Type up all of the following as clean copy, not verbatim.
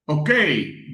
Ok,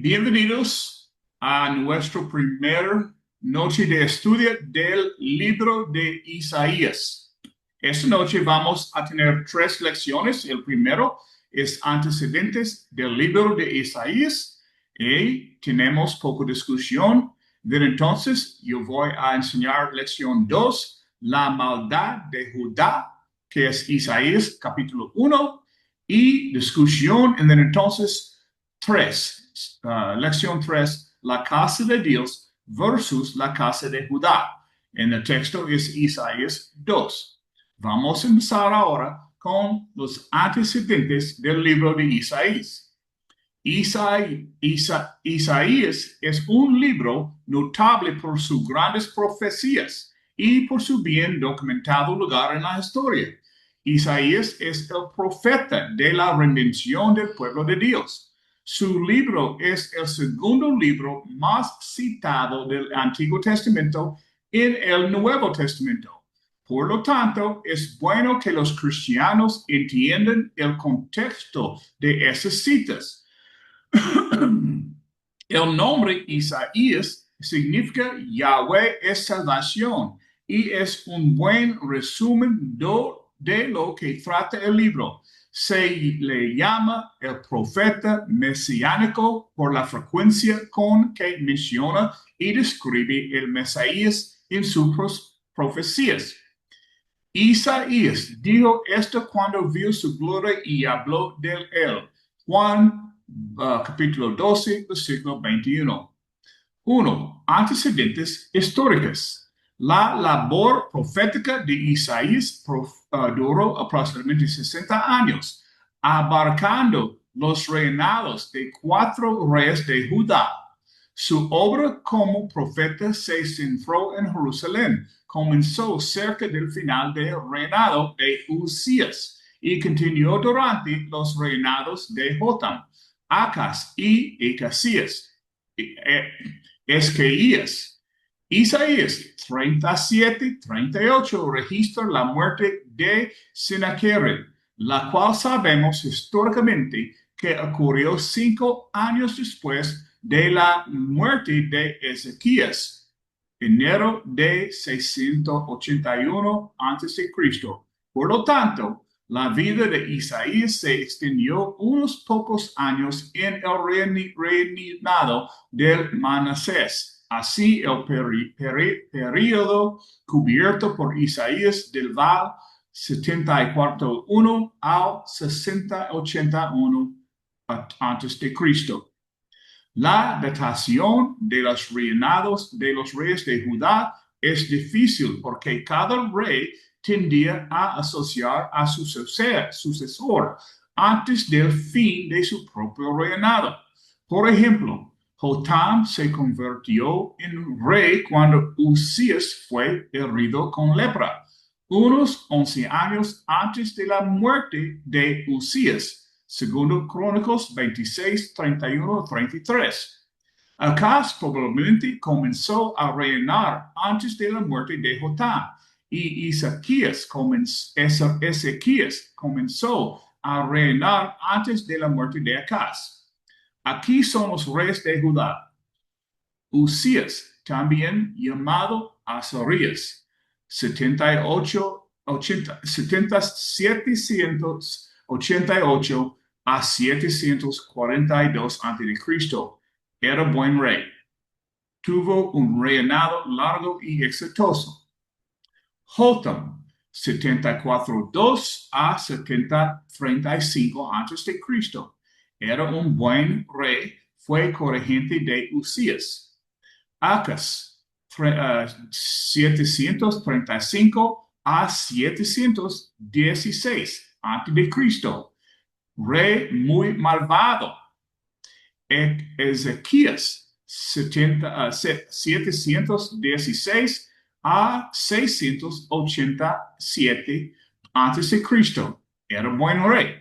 bienvenidos a nuestro primer noche de estudio del libro de Isaías. Esta noche vamos a tener 3 lecciones. El primero es antecedentes del libro de Isaías y tenemos poca discusión. Pero entonces yo voy a enseñar lección 2, la maldad de Judá, que es Isaías capítulo 1, y discusión. Y entonces 3, lección 3, la casa de Dios versus la casa de Judá. En el texto es Isaías 2. Vamos a empezar ahora con los antecedentes del libro de Isaías. Isaías es un libro notable por sus grandes profecías y por su bien documentado lugar en la historia. Isaías es el profeta de la redención del pueblo de Dios. Su libro es el segundo libro más citado del Antiguo Testamento en el Nuevo Testamento. Por lo tanto, es bueno que los cristianos entiendan el contexto de esas citas. El nombre Isaías significa Yahweh es salvación y es un buen resumen de lo que trata el libro. Se le llama el profeta mesiánico por la frecuencia con que menciona y describe el Mesías en sus profecías. Isaías dijo esto cuando vio su gloria y habló de él. Juan capítulo 12, versículo 21. 1. Antecedentes históricos. La labor profética de Isaías duró aproximadamente 60 años, abarcando los reinados de 4 reyes de Judá. Su obra como profeta se centró en Jerusalén. Comenzó cerca del final del reinado de Usías y continuó durante los reinados de Jotam, Acaz y Ecasías. Esquías. Isaías 37-38 registra la muerte de Sennacherib, la cual sabemos históricamente que ocurrió 5 años después de la muerte de Ezequías, enero de 681 a.C. Por lo tanto, la vida de Isaías se extendió unos pocos años en el reinado del Manasés. Así, el período cubierto por Isaías va 74-1 al 60-81 a.C. La datación de los reinados de los reyes de Judá es difícil porque cada rey tendía a asociar a su sucesor antes del fin de su propio reinado. Por ejemplo, Jotam se convirtió en rey cuando Usías fue herido con lepra, unos 11 años antes de la muerte de Usías. Segundo Crónicos 26, 31, 33. Acaz probablemente comenzó a reinar antes de la muerte de Jotam y Ezequías comenzó a reinar antes de la muerte de Acaz. Aquí son los reyes de Judá. Usías, también llamado Azarías, 788 a 742 a.C. Era buen rey. Tuvo un reinado largo y exitoso. Jotam, 74-2 a 70-35 a.C. Era un buen rey, fue corregente de Usías. Acaz, 735 a 716 a.C. Rey muy malvado. Ezequías, 716 a 687 a.C. Era buen rey.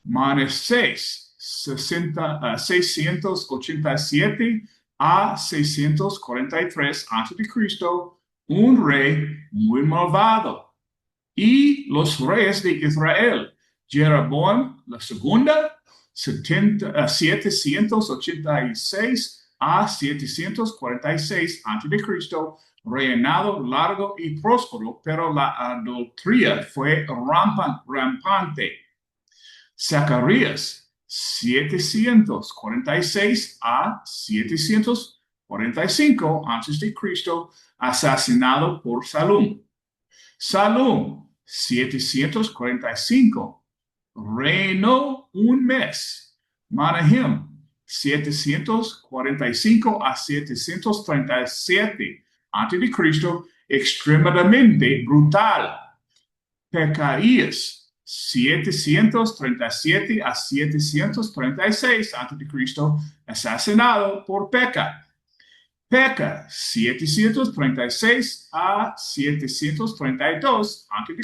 Manasés, 687 a 643 a.C. Un rey muy malvado. Y los reyes de Israel, Jeroboam la segunda, 786 a 746 a.C., reinado largo y próspero, pero la adultería fue rampante. Zacarías, 746 a 745 a.C., asesinado por Salum. Salum, 745, reinó un mes. Manahem, 745 a 737 a.C., extremadamente brutal. Pecaías, 737 a 736 a.C., asesinado por Peca. Peca, 736 a 732 a.C.,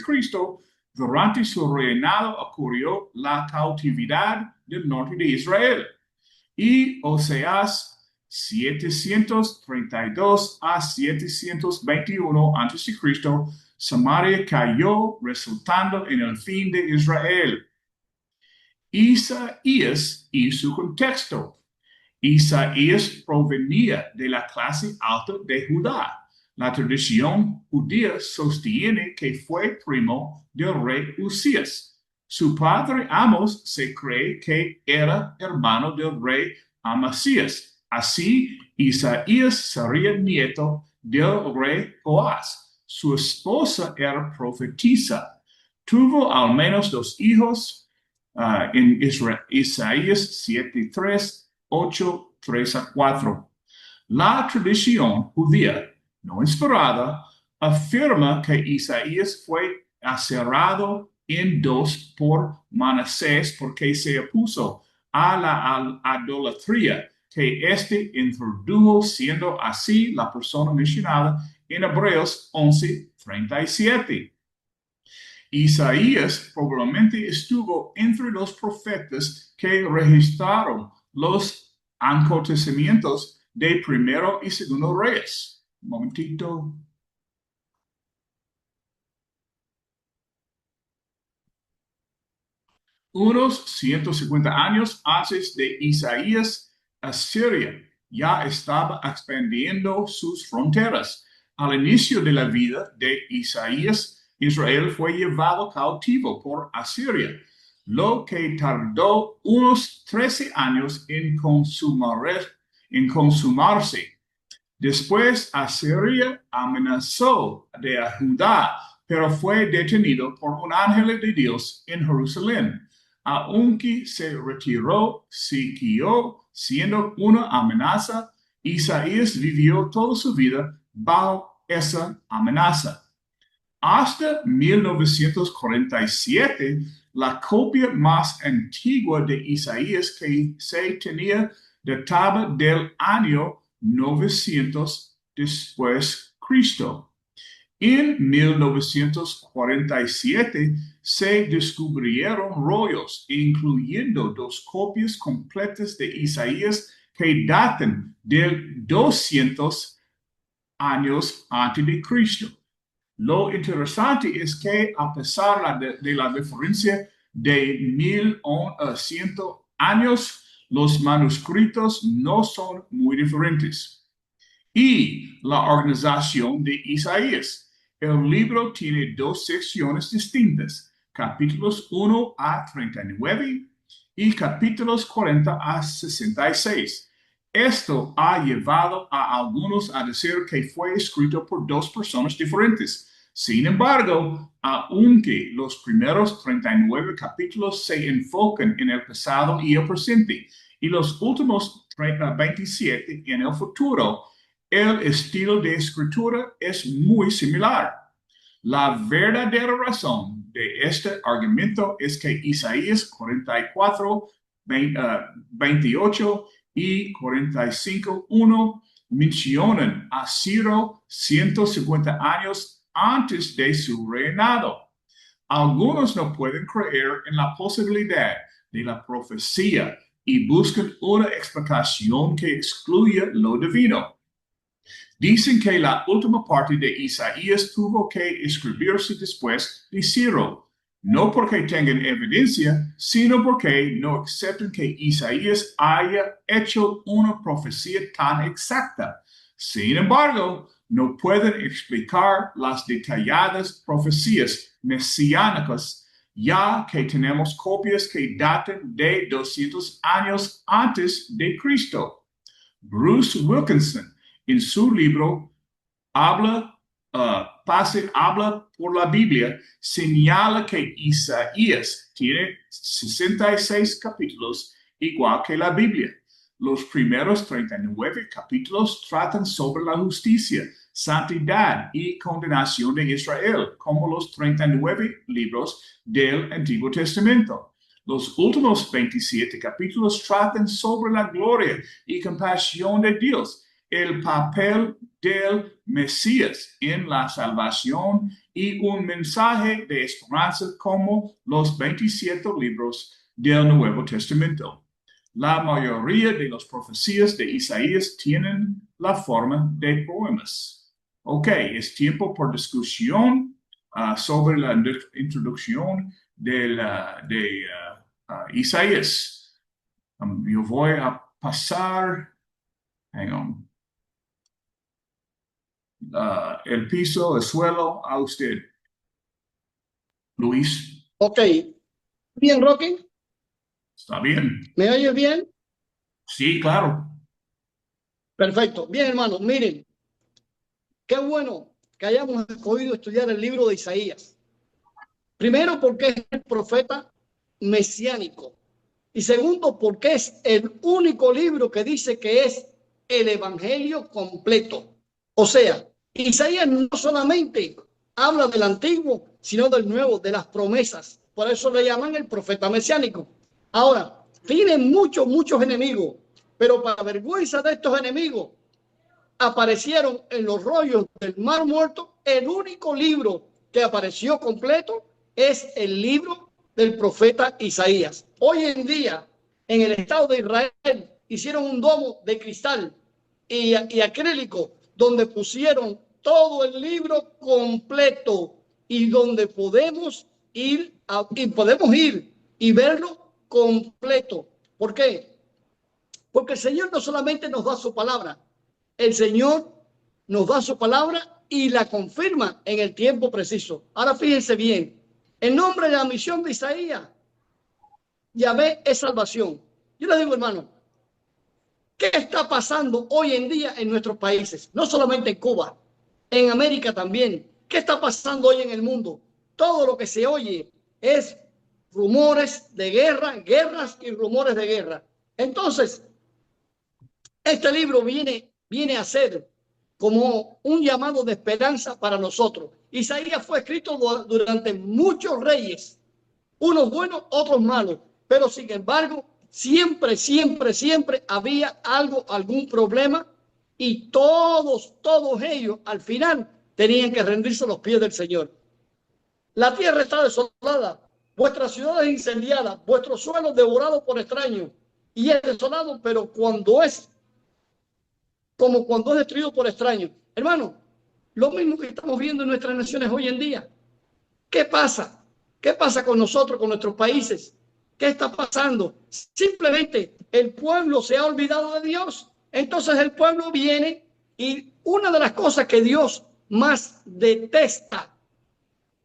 durante su reinado ocurrió la cautividad del norte de Israel. Y Oseas, 732 a 721 a.C., Samaria cayó, resultando en el fin de Israel. Isaías y su contexto. Isaías provenía de la clase alta de Judá. La tradición judía sostiene que fue primo del rey Usías. Su padre Amos se cree que era hermano del rey Amasías. Así, Isaías sería nieto del rey Joás. Su esposa era profetisa. Tuvo al menos 2 hijos en Isaías 7:3, 8, 3 a 4. La tradición judía no inspirada afirma que Isaías fue aserrado en 2 por Manasés porque se opuso a la idolatría que éste introdujo, siendo así la persona mencionada en Hebreos 11:37. Isaías probablemente estuvo entre los profetas que registraron los acontecimientos de Primero y Segundo Reyes. Un momentito. Unos 150 años antes de Isaías, Asiria ya estaba expandiendo sus fronteras. Al inicio de la vida de Isaías, Israel fue llevado cautivo por Asiria, lo que tardó unos 13 años en consumarse. Después, Asiria amenazó de Judá, pero fue detenido por un ángel de Dios en Jerusalén. Aunque se retiró, siguió siendo una amenaza. Isaías vivió toda su vida bajo esa amenaza. Hasta 1947, la copia más antigua de Isaías que se tenía databa del año 900 después Cristo. En 1947 se descubrieron rollos, incluyendo 2 copias completas de Isaías que datan del 200 años antes de Cristo. Lo interesante es que a pesar de la diferencia de 1100 años, los manuscritos no son muy diferentes. Y la organización de Isaías. El libro tiene 2 secciones distintas, capítulos 1 a 39 y capítulos 40 a 66. Esto ha llevado a algunos a decir que fue escrito por 2 personas diferentes. Sin embargo, aunque los primeros 39 capítulos se enfocan en el pasado y el presente, y los últimos 27 en el futuro, el estilo de escritura es muy similar. La verdadera razón de este argumento es que Isaías 44, 28 y 45:1 mencionan a Ciro 150 años antes de su reinado. Algunos no pueden creer en la posibilidad de la profecía y buscan una explicación que excluya lo divino. Dicen que la última parte de Isaías tuvo que escribirse después de Ciro, no porque tengan evidencia, sino porque no aceptan que Isaías haya hecho una profecía tan exacta. Sin embargo, no pueden explicar las detalladas profecías mesiánicas, ya que tenemos copias que datan de 200 años antes de Cristo. Bruce Wilkinson, en su libro Habla por la Biblia, señala que Isaías tiene 66 capítulos, igual que la Biblia. Los primeros 39 capítulos tratan sobre la justicia, santidad y condenación de Israel, como los 39 libros del Antiguo Testamento. Los últimos 27 capítulos tratan sobre la gloria y compasión de Dios, el papel del Mesías en la salvación y un mensaje de esperanza como los 27 libros del Nuevo Testamento. La mayoría de las profecías de Isaías tienen la forma de poemas. Ok, es tiempo por discusión sobre la introducción de Isaías. Yo voy a pasar, hang on, el piso, el suelo a usted, Luis. Ok. Bien, Rocky. ¿Está bien? ¿Me oyes bien? Sí, claro. Perfecto. Bien, hermano. Miren, qué bueno que hayamos escogido estudiar el libro de Isaías. Primero, porque es el profeta mesiánico. Y segundo, porque es el único libro que dice que es el evangelio completo. O sea, Isaías no solamente habla del antiguo, sino del nuevo, de las promesas. Por eso le llaman el profeta mesiánico. Ahora, tiene muchos enemigos, pero para vergüenza de estos enemigos, aparecieron en los rollos del Mar Muerto. El único libro que apareció completo es el libro del profeta Isaías. Hoy en día, en el Estado de Israel, hicieron un domo de cristal y acrílico donde pusieron todo el libro completo y donde podemos ir y verlo completo. ¿Por qué? Porque el Señor no solamente nos da su palabra, el Señor nos da su palabra y la confirma en el tiempo preciso. Ahora fíjense bien, en nombre de la misión de Isaías, Yahvé es salvación. Yo les digo, hermano, ¿qué está pasando hoy en día en nuestros países? No solamente en Cuba, en América también. ¿Qué está pasando hoy en el mundo? Todo lo que se oye es rumores de guerra, guerras y rumores de guerra. Entonces, este libro viene a ser como un llamado de esperanza para nosotros. Isaías fue escrito durante muchos reyes, unos buenos, otros malos, pero sin embargo, siempre había algún problema y todos ellos al final tenían que rendirse a los pies del Señor. La tierra está desolada, vuestras ciudades incendiadas, vuestros suelos devorados por extraños, y es desolado, pero cuando es destruido por extraños. Hermano, lo mismo que estamos viendo en nuestras naciones hoy en día. ¿Qué pasa? ¿Qué pasa con nosotros, con nuestros países? ¿Qué está pasando? Simplemente el pueblo se ha olvidado de Dios. Entonces el pueblo viene y una de las cosas que Dios más detesta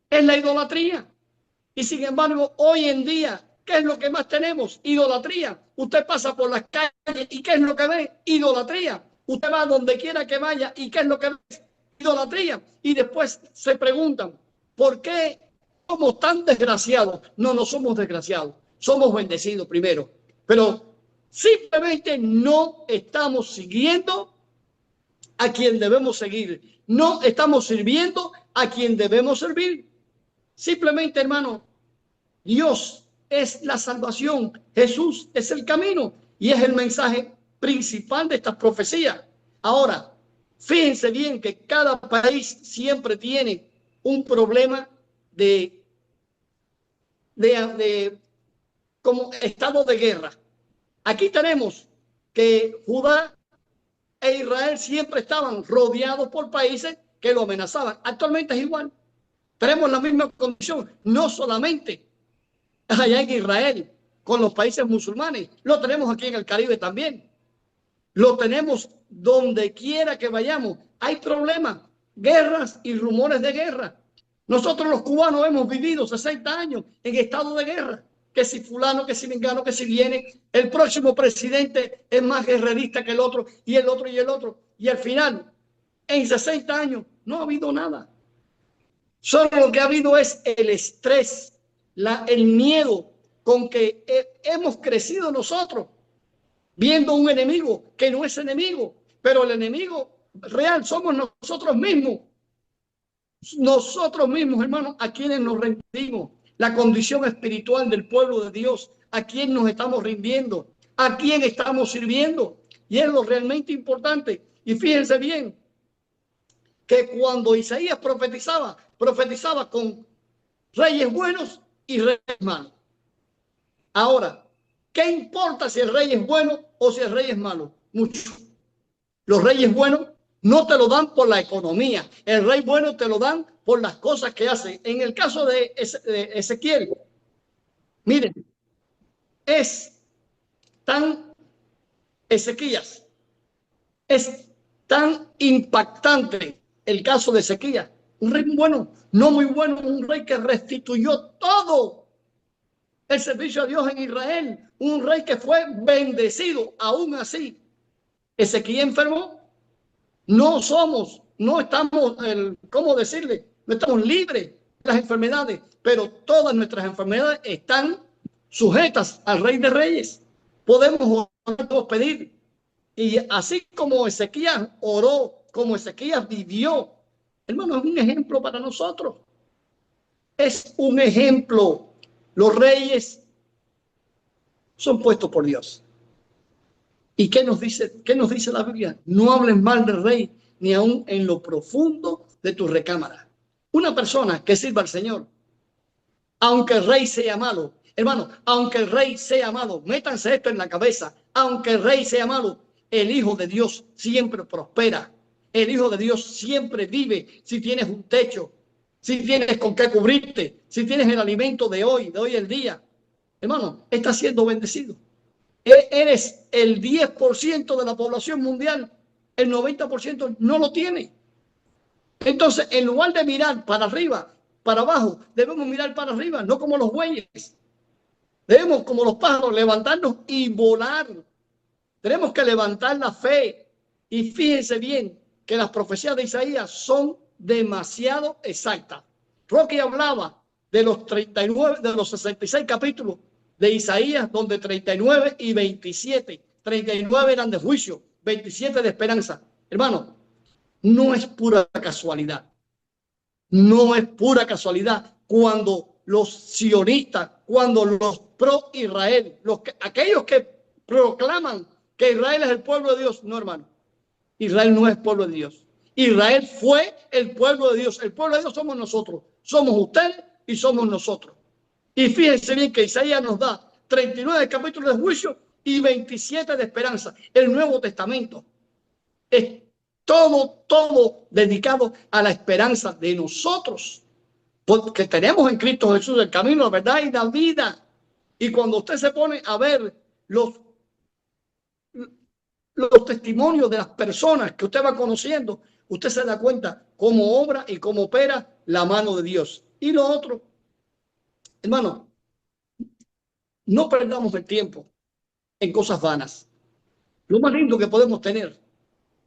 es la idolatría. Y sin embargo, hoy en día, ¿qué es lo que más tenemos? Idolatría. Usted pasa por las calles y ¿qué es lo que ve? Idolatría. Usted va donde quiera que vaya y ¿qué es lo que ve? Idolatría. Y después se preguntan, ¿por qué somos tan desgraciados? No somos desgraciados. Somos bendecidos primero. Pero simplemente no estamos siguiendo a quien debemos seguir. No estamos sirviendo a quien debemos servir. Simplemente, hermano, Dios es la salvación, Jesús es el camino y es el mensaje principal de estas profecías. Ahora, fíjense bien que cada país siempre tiene un problema de como estado de guerra. Aquí tenemos que Judá e Israel siempre estaban rodeados por países que lo amenazaban. Actualmente es igual. Tenemos la misma condición, no solamente allá en Israel con los países musulmanes, lo tenemos aquí en el Caribe también. Lo tenemos donde quiera que vayamos. Hay problemas, guerras y rumores de guerra. Nosotros los cubanos hemos vivido 60 años en estado de guerra. Que si fulano, que si mengano, que si viene, el próximo presidente es más guerrerista que el otro, y el otro, y el otro. Y al final, en 60 años, no ha habido nada. Solo lo que ha habido es el estrés, el miedo con que hemos crecido nosotros, viendo un enemigo que no es enemigo, pero el enemigo real somos nosotros mismos. Nosotros mismos, hermanos, a quienes nos rendimos. La condición espiritual del pueblo de Dios, a quién nos estamos rindiendo, a quién estamos sirviendo. Y es lo realmente importante. Y fíjense bien, que cuando Isaías profetizaba con reyes buenos y reyes malos. Ahora, ¿qué importa si el rey es bueno o si el rey es malo? Mucho. Los reyes buenos no te lo dan por la economía. El rey bueno te lo dan por las cosas que hace. En el caso de Ezequiel, miren, es tan Ezequías, es tan impactante el caso de Ezequías. Un rey bueno, no muy bueno, un rey que restituyó todo el servicio a Dios en Israel, un rey que fue bendecido. Aún así, Ezequiel enfermó. No estamos, ¿cómo decirle? No estamos libres de las enfermedades, pero todas nuestras enfermedades están sujetas al Rey de Reyes. Podemos pedir. Y así como Ezequías oró, como Ezequías vivió, hermano, es un ejemplo para nosotros. Es un ejemplo. Los reyes son puestos por Dios. ¿Y qué nos dice la Biblia? No hables mal del rey, ni aun en lo profundo de tu recámara. Una persona que sirva al Señor, aunque el rey sea malo, hermano, aunque el rey sea malo, métanse esto en la cabeza, aunque el rey sea malo, el Hijo de Dios siempre prospera. El Hijo de Dios siempre vive si tienes un techo, si tienes con qué cubrirte, si tienes el alimento de hoy el día. Hermano, estás siendo bendecido. Eres el 10% de la población mundial, el 90% no lo tiene. Entonces, en lugar de mirar para arriba, para abajo, debemos mirar para arriba, no como los bueyes. Debemos, como los pájaros, levantarnos y volar. Tenemos que levantar la fe. Y fíjense bien que las profecías de Isaías son demasiado exactas. Rocky hablaba de los 39, de los 66 capítulos de Isaías, donde 39 y 27, 39 eran de juicio, 27 de esperanza. Hermano, no es pura casualidad. No es pura casualidad cuando los sionistas, cuando los pro-Israel, aquellos que proclaman que Israel es el pueblo de Dios. No, hermano. Israel no es pueblo de Dios. Israel fue el pueblo de Dios. El pueblo de Dios somos nosotros. Somos usted y somos nosotros. Y fíjense bien que Isaías nos da 39 capítulos de juicio y 27 de esperanza. El Nuevo Testamento es todo dedicado a la esperanza de nosotros, porque tenemos en Cristo Jesús el camino, la verdad y la vida. Y cuando usted se pone a ver los testimonios de las personas que usted va conociendo, usted se da cuenta cómo obra y cómo opera la mano de Dios. Y lo otro, hermano, no perdamos el tiempo en cosas vanas. Lo más lindo que podemos tener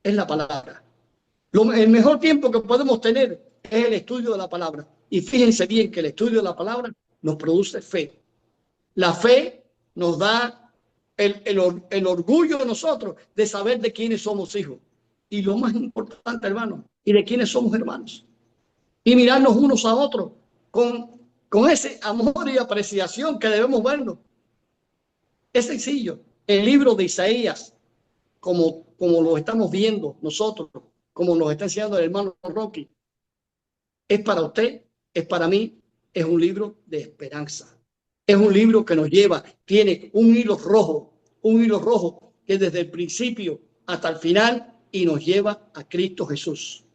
es la palabra. El mejor tiempo que podemos tener es el estudio de la palabra. Y fíjense bien que el estudio de la palabra nos produce fe. La fe nos da el orgullo de nosotros de saber de quiénes somos hijos. Y lo más importante, hermano, y de quiénes somos hermanos. Y mirarnos unos a otros con ese amor y apreciación que debemos vernos. Es sencillo. El libro de Isaías, como lo estamos viendo nosotros, como nos está enseñando el hermano Rocky, es para usted, es para mí, es un libro de esperanza. Es un libro que nos lleva, tiene un hilo rojo que desde el principio hasta el final y nos lleva a Cristo Jesús.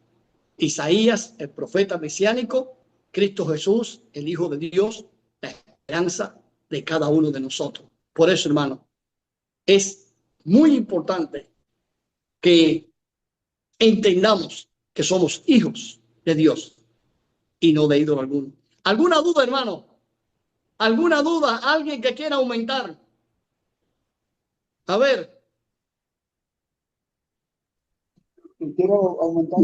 Isaías, el profeta mesiánico, Cristo Jesús, el Hijo de Dios, la esperanza de cada uno de nosotros. Por eso, hermano, es muy importante que entendamos que somos hijos de Dios y no de ídolo alguno. ¿Alguna duda, hermano? ¿Alguna duda? ¿Alguien que quiera aumentar? A ver. Quiero aumentar.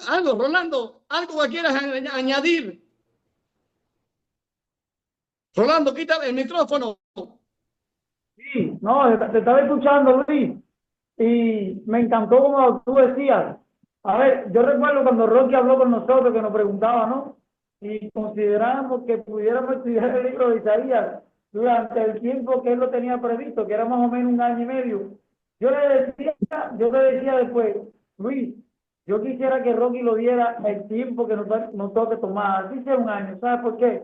Algo, Rolando, algo que quieras añadir. Rolando, quita el micrófono. Sí, no, te estaba escuchando, Luis, y me encantó como tú decías. A ver, yo recuerdo cuando Rocky habló con nosotros, que nos preguntaba, ¿no? Y consideramos que pudiéramos estudiar el libro de Isaías durante el tiempo que él lo tenía previsto, que era más o menos 1 año y medio. Yo le decía después, Luis, yo quisiera que Rocky lo diera el tiempo que nos toque tomar, así sea 1 año. ¿Sabes por qué?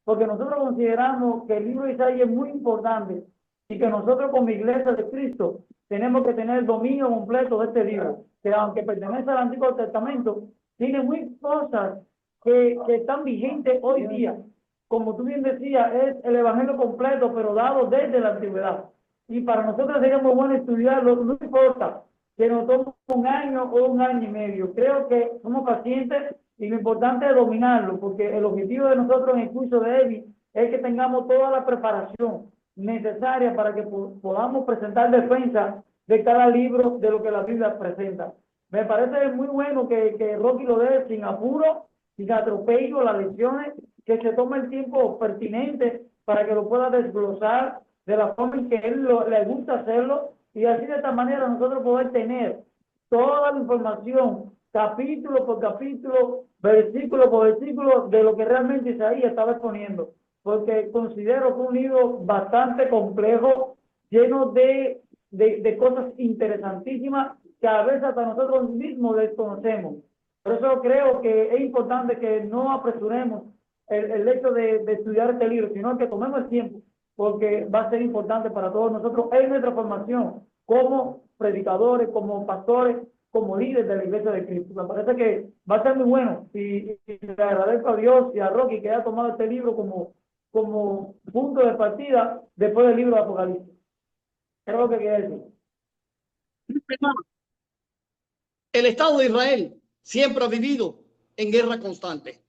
Porque nosotros consideramos que el libro de Isaías es muy importante y que nosotros como Iglesia de Cristo tenemos que tener el dominio completo de este libro, que aunque pertenece al Antiguo Testamento, tiene muchas cosas que están vigentes hoy día. Como tú bien decías, es el Evangelio completo, pero dado desde la antigüedad. Y para nosotros sería muy bueno estudiarlo, no importa que nos tome 1 año o 1 año y medio. Creo que somos pacientes y lo importante es dominarlo, porque el objetivo de nosotros en el curso de EBI es que tengamos toda la preparación necesaria para que podamos presentar defensa de cada libro de lo que la Biblia presenta. Me parece muy bueno que Rocky lo dé sin apuro, sin atropello, las lecciones, que se tome el tiempo pertinente para que lo pueda desglosar de la forma en que él le gusta hacerlo, y así de esta manera nosotros poder tener toda la información, capítulo por capítulo, versículo por versículo, de lo que realmente Isaías estaba exponiendo, porque considero que un libro bastante complejo, lleno de cosas interesantísimas que a veces hasta nosotros mismos desconocemos. Por eso creo que es importante que no apresuremos el hecho de estudiar este libro, sino que tomemos el tiempo, porque va a ser importante para todos nosotros en nuestra formación como predicadores, como pastores, como líderes de la Iglesia de Cristo. Me parece que va a ser muy bueno, y le agradezco a Dios y a Rocky que haya tomado este libro como punto de partida después del libro de Apocalipsis. Creo lo que quiere decir. El Estado de Israel siempre ha vivido en guerra constante.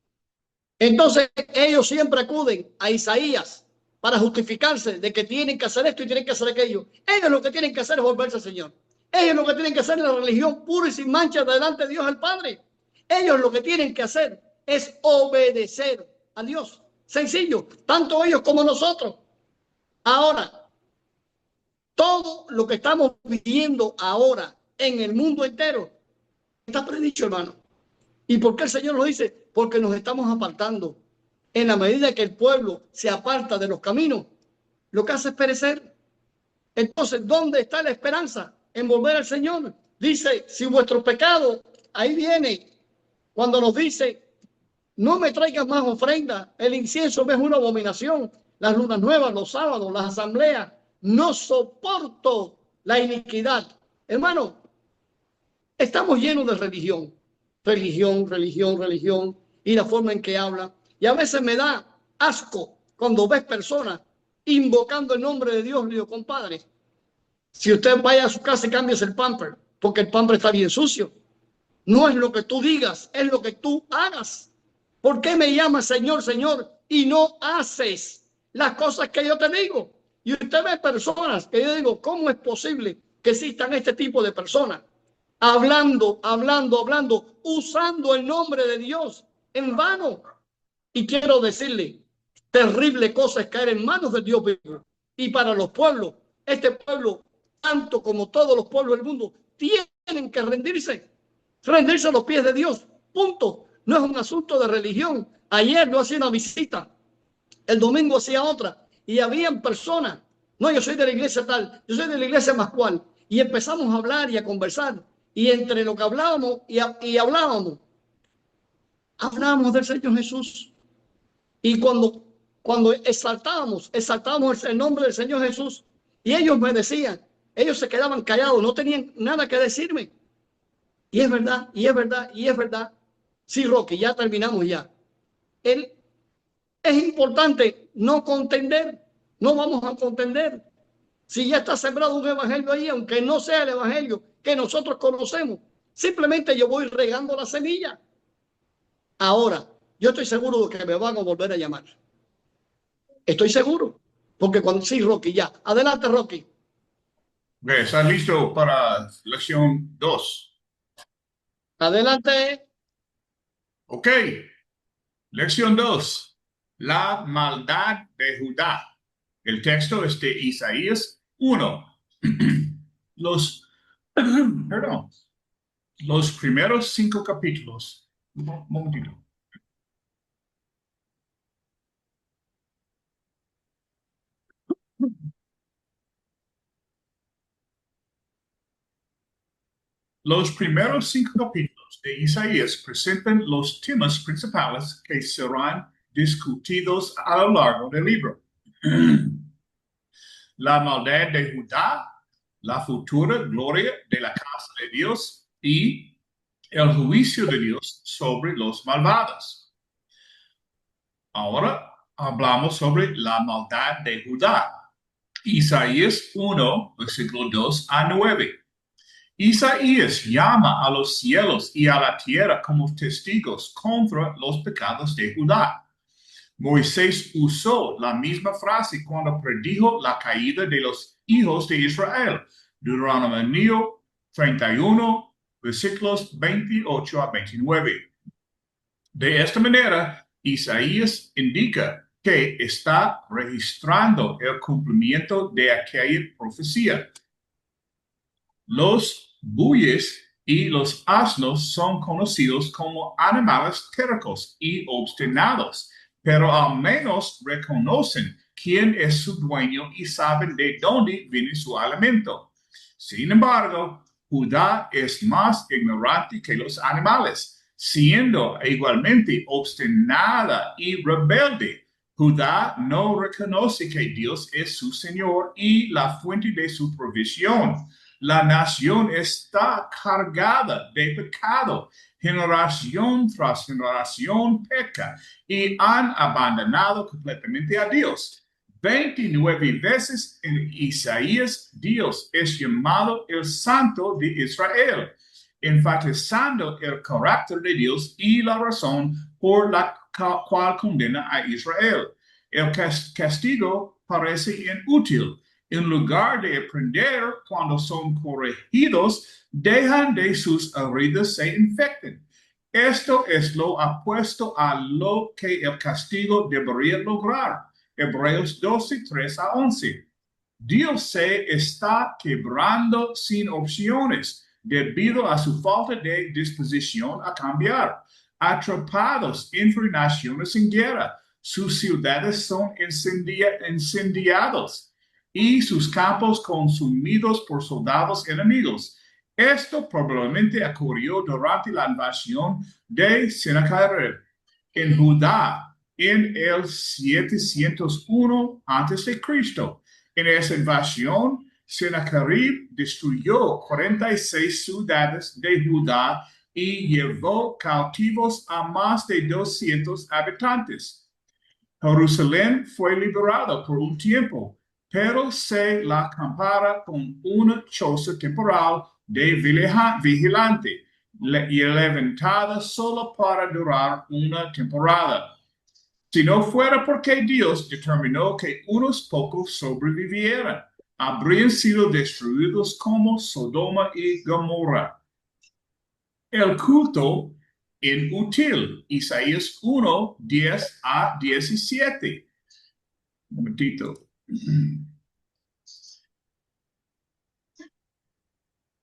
Entonces ellos siempre acuden a Isaías para justificarse de que tienen que hacer esto y tienen que hacer aquello. Ellos lo que tienen que hacer es volverse al Señor. Ellos lo que tienen que hacer es la religión pura y sin mancha delante de Dios el Padre. Ellos lo que tienen que hacer es obedecer a Dios. Sencillo, tanto ellos como nosotros. Ahora, todo lo que estamos viviendo ahora en el mundo entero está predicho, hermano. ¿Y por qué el Señor lo dice? Porque nos estamos apartando. En la medida que el pueblo se aparta de los caminos, lo que hace es perecer. Entonces, ¿dónde está la esperanza? En volver al Señor. Dice, si vuestro pecado, ahí viene, cuando nos dice, no me traigas más ofrenda, el incienso me es una abominación, las lunas nuevas, los sábados, las asambleas, no soporto la iniquidad. Hermano, estamos llenos de religión, y la forma en que hablan. Y a veces me da asco cuando ves personas invocando el nombre de Dios. Le digo, compadre, si usted vaya a su casa y cambies el pamper, porque el pamper está bien sucio. No es lo que tú digas, es lo que tú hagas. ¿Por qué me llamas Señor, Señor, y no haces las cosas que yo te digo? Y usted ve personas que yo digo, ¿cómo es posible que existan este tipo de personas? Hablando, usando el nombre de Dios en vano. Y quiero decirle, terrible cosa es caer en manos de Dios vivo. Y para los pueblos, este pueblo, tanto como todos los pueblos del mundo, tienen que rendirse a los pies de Dios. Punto. No es un asunto de religión. Ayer yo hacía una visita, el domingo hacía otra, y habían personas, no, yo soy de la iglesia tal, yo soy de la iglesia más cual, y empezamos a hablar y a conversar. Y entre lo que hablábamos hablábamos del Señor Jesús. Y cuando cuando exaltábamos el nombre del Señor Jesús, y ellos me decían, ellos se quedaban callados, no tenían nada que decirme. Y es verdad, y es verdad, y es verdad. Sí, Rocky, ya terminamos ya. Es importante no contender, no vamos a contender. Si ya está sembrado un evangelio ahí, aunque no sea el evangelio que nosotros conocemos, simplemente yo voy regando la semilla. Ahora, yo estoy seguro de que me van a volver a llamar. Estoy seguro, porque cuando sí, Rocky, ya. Adelante, Rocky. Okay, ¿estás listo para lección 2? Adelante. Ok, lección 2. La maldad de Judá. El texto es de Isaías 1. Perdón, los primeros 5 capítulos. Un momentito. Los primeros 5 capítulos de Isaías presentan los temas principales que serán discutidos a lo largo del libro. La maldad de Judá, la futura gloria de la casa de Dios y el juicio de Dios sobre los malvados. Ahora hablamos sobre la maldad de Judá. Isaías 1, versículo 2 a 9. Isaías llama a los cielos y a la tierra como testigos contra los pecados de Judá. Moisés usó la misma frase cuando predijo la caída de los hijos de Israel. Deuteronomio 31, versículos 28 a 29. De esta manera, Isaías indica que está registrando el cumplimiento de aquella profecía. Los bueyes y los asnos son conocidos como animales tercos y obstinados, pero al menos reconocen quién es su dueño y saben de dónde viene su alimento. Sin embargo, Judá es más ignorante que los animales, siendo igualmente obstinada y rebelde. Judá no reconoce que Dios es su Señor y la fuente de su provisión. La nación está cargada de pecado. Generación tras generación peca y han abandonado completamente a Dios. 29 veces en Isaías, Dios es llamado el Santo de Israel, enfatizando el carácter de Dios y la razón por la cual condena a Israel. El castigo parece inútil. En lugar de aprender cuando son corregidos, dejan de sus heridas se infecten. Esto es lo opuesto a lo que el castigo debería lograr. Hebreos 12, 3 a 11. Dios se está quebrando sin opciones debido a su falta de disposición a cambiar. Atrapados entre naciones en guerra, sus ciudades son incendiadas y sus campos consumidos por soldados enemigos. Esto probablemente ocurrió durante la invasión de Sennacherib en Judá en el 701 a.C. En esa invasión, Sennacherib destruyó 46 ciudades de Judá y llevó cautivos a más de 200 habitantes. Jerusalén fue liberada por un tiempo, pero se la compara con una choza temporal de vigilante y levantada solo para durar una temporada. Si no fuera porque Dios determinó que unos pocos sobrevivieran, habrían sido destruidos como Sodoma y Gomorra. El culto inútil, Isaías 1, 10 a 17. Un momentito.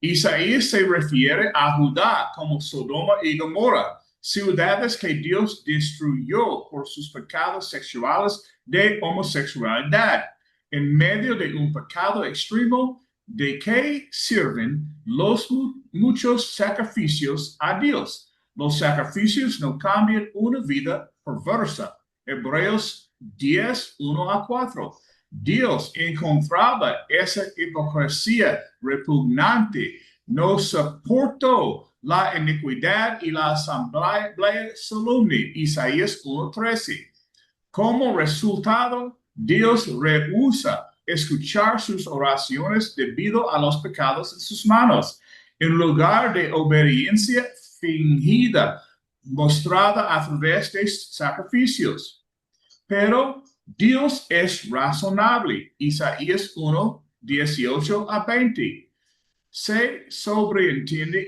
Isaías se refiere a Judá como Sodoma y Gomorra, ciudades que Dios destruyó por sus pecados sexuales de homosexualidad. En medio de un pecado extremo, ¿de qué sirven los muchos sacrificios a Dios? Los sacrificios no cambian una vida perversa. Hebreos 10, 1 a 4. Dios encontraba esa hipocresía repugnante, no soportó la iniquidad y la asamblea solemne. Isaías 1:13. Como resultado, Dios rehúsa escuchar sus oraciones debido a los pecados en sus manos. En lugar de obediencia fingida, mostrada a través de sacrificios. Pero Dios es razonable. Isaías 1, 18 a 20. Se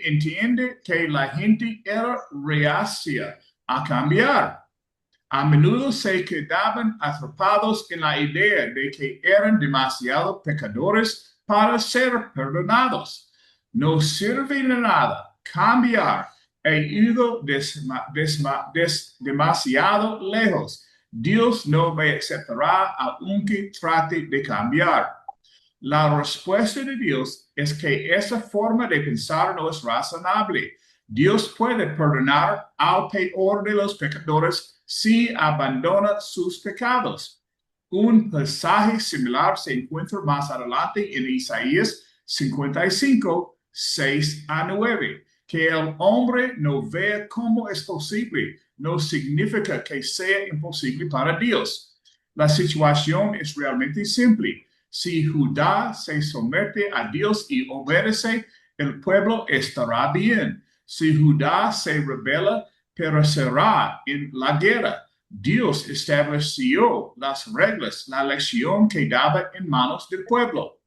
entiende que la gente era reacia a cambiar. A menudo se quedaban atrapados en la idea de que eran demasiado pecadores para ser perdonados. No sirve de nada cambiar. He ido demasiado lejos. Dios no me aceptará aunque trate de cambiar. La respuesta de Dios es que esa forma de pensar no es razonable. Dios puede perdonar al peor de los pecadores si abandona sus pecados. Un pasaje similar se encuentra más adelante en Isaías 55, 6 a 9. Que el hombre no vea cómo es posible no significa que sea imposible para Dios. La situación es realmente simple. Si Judá se somete a Dios y obedece, el pueblo estará bien. Si Judá se rebela, perecerá en la guerra. Dios estableció las reglas, la lección quedaba en manos del pueblo.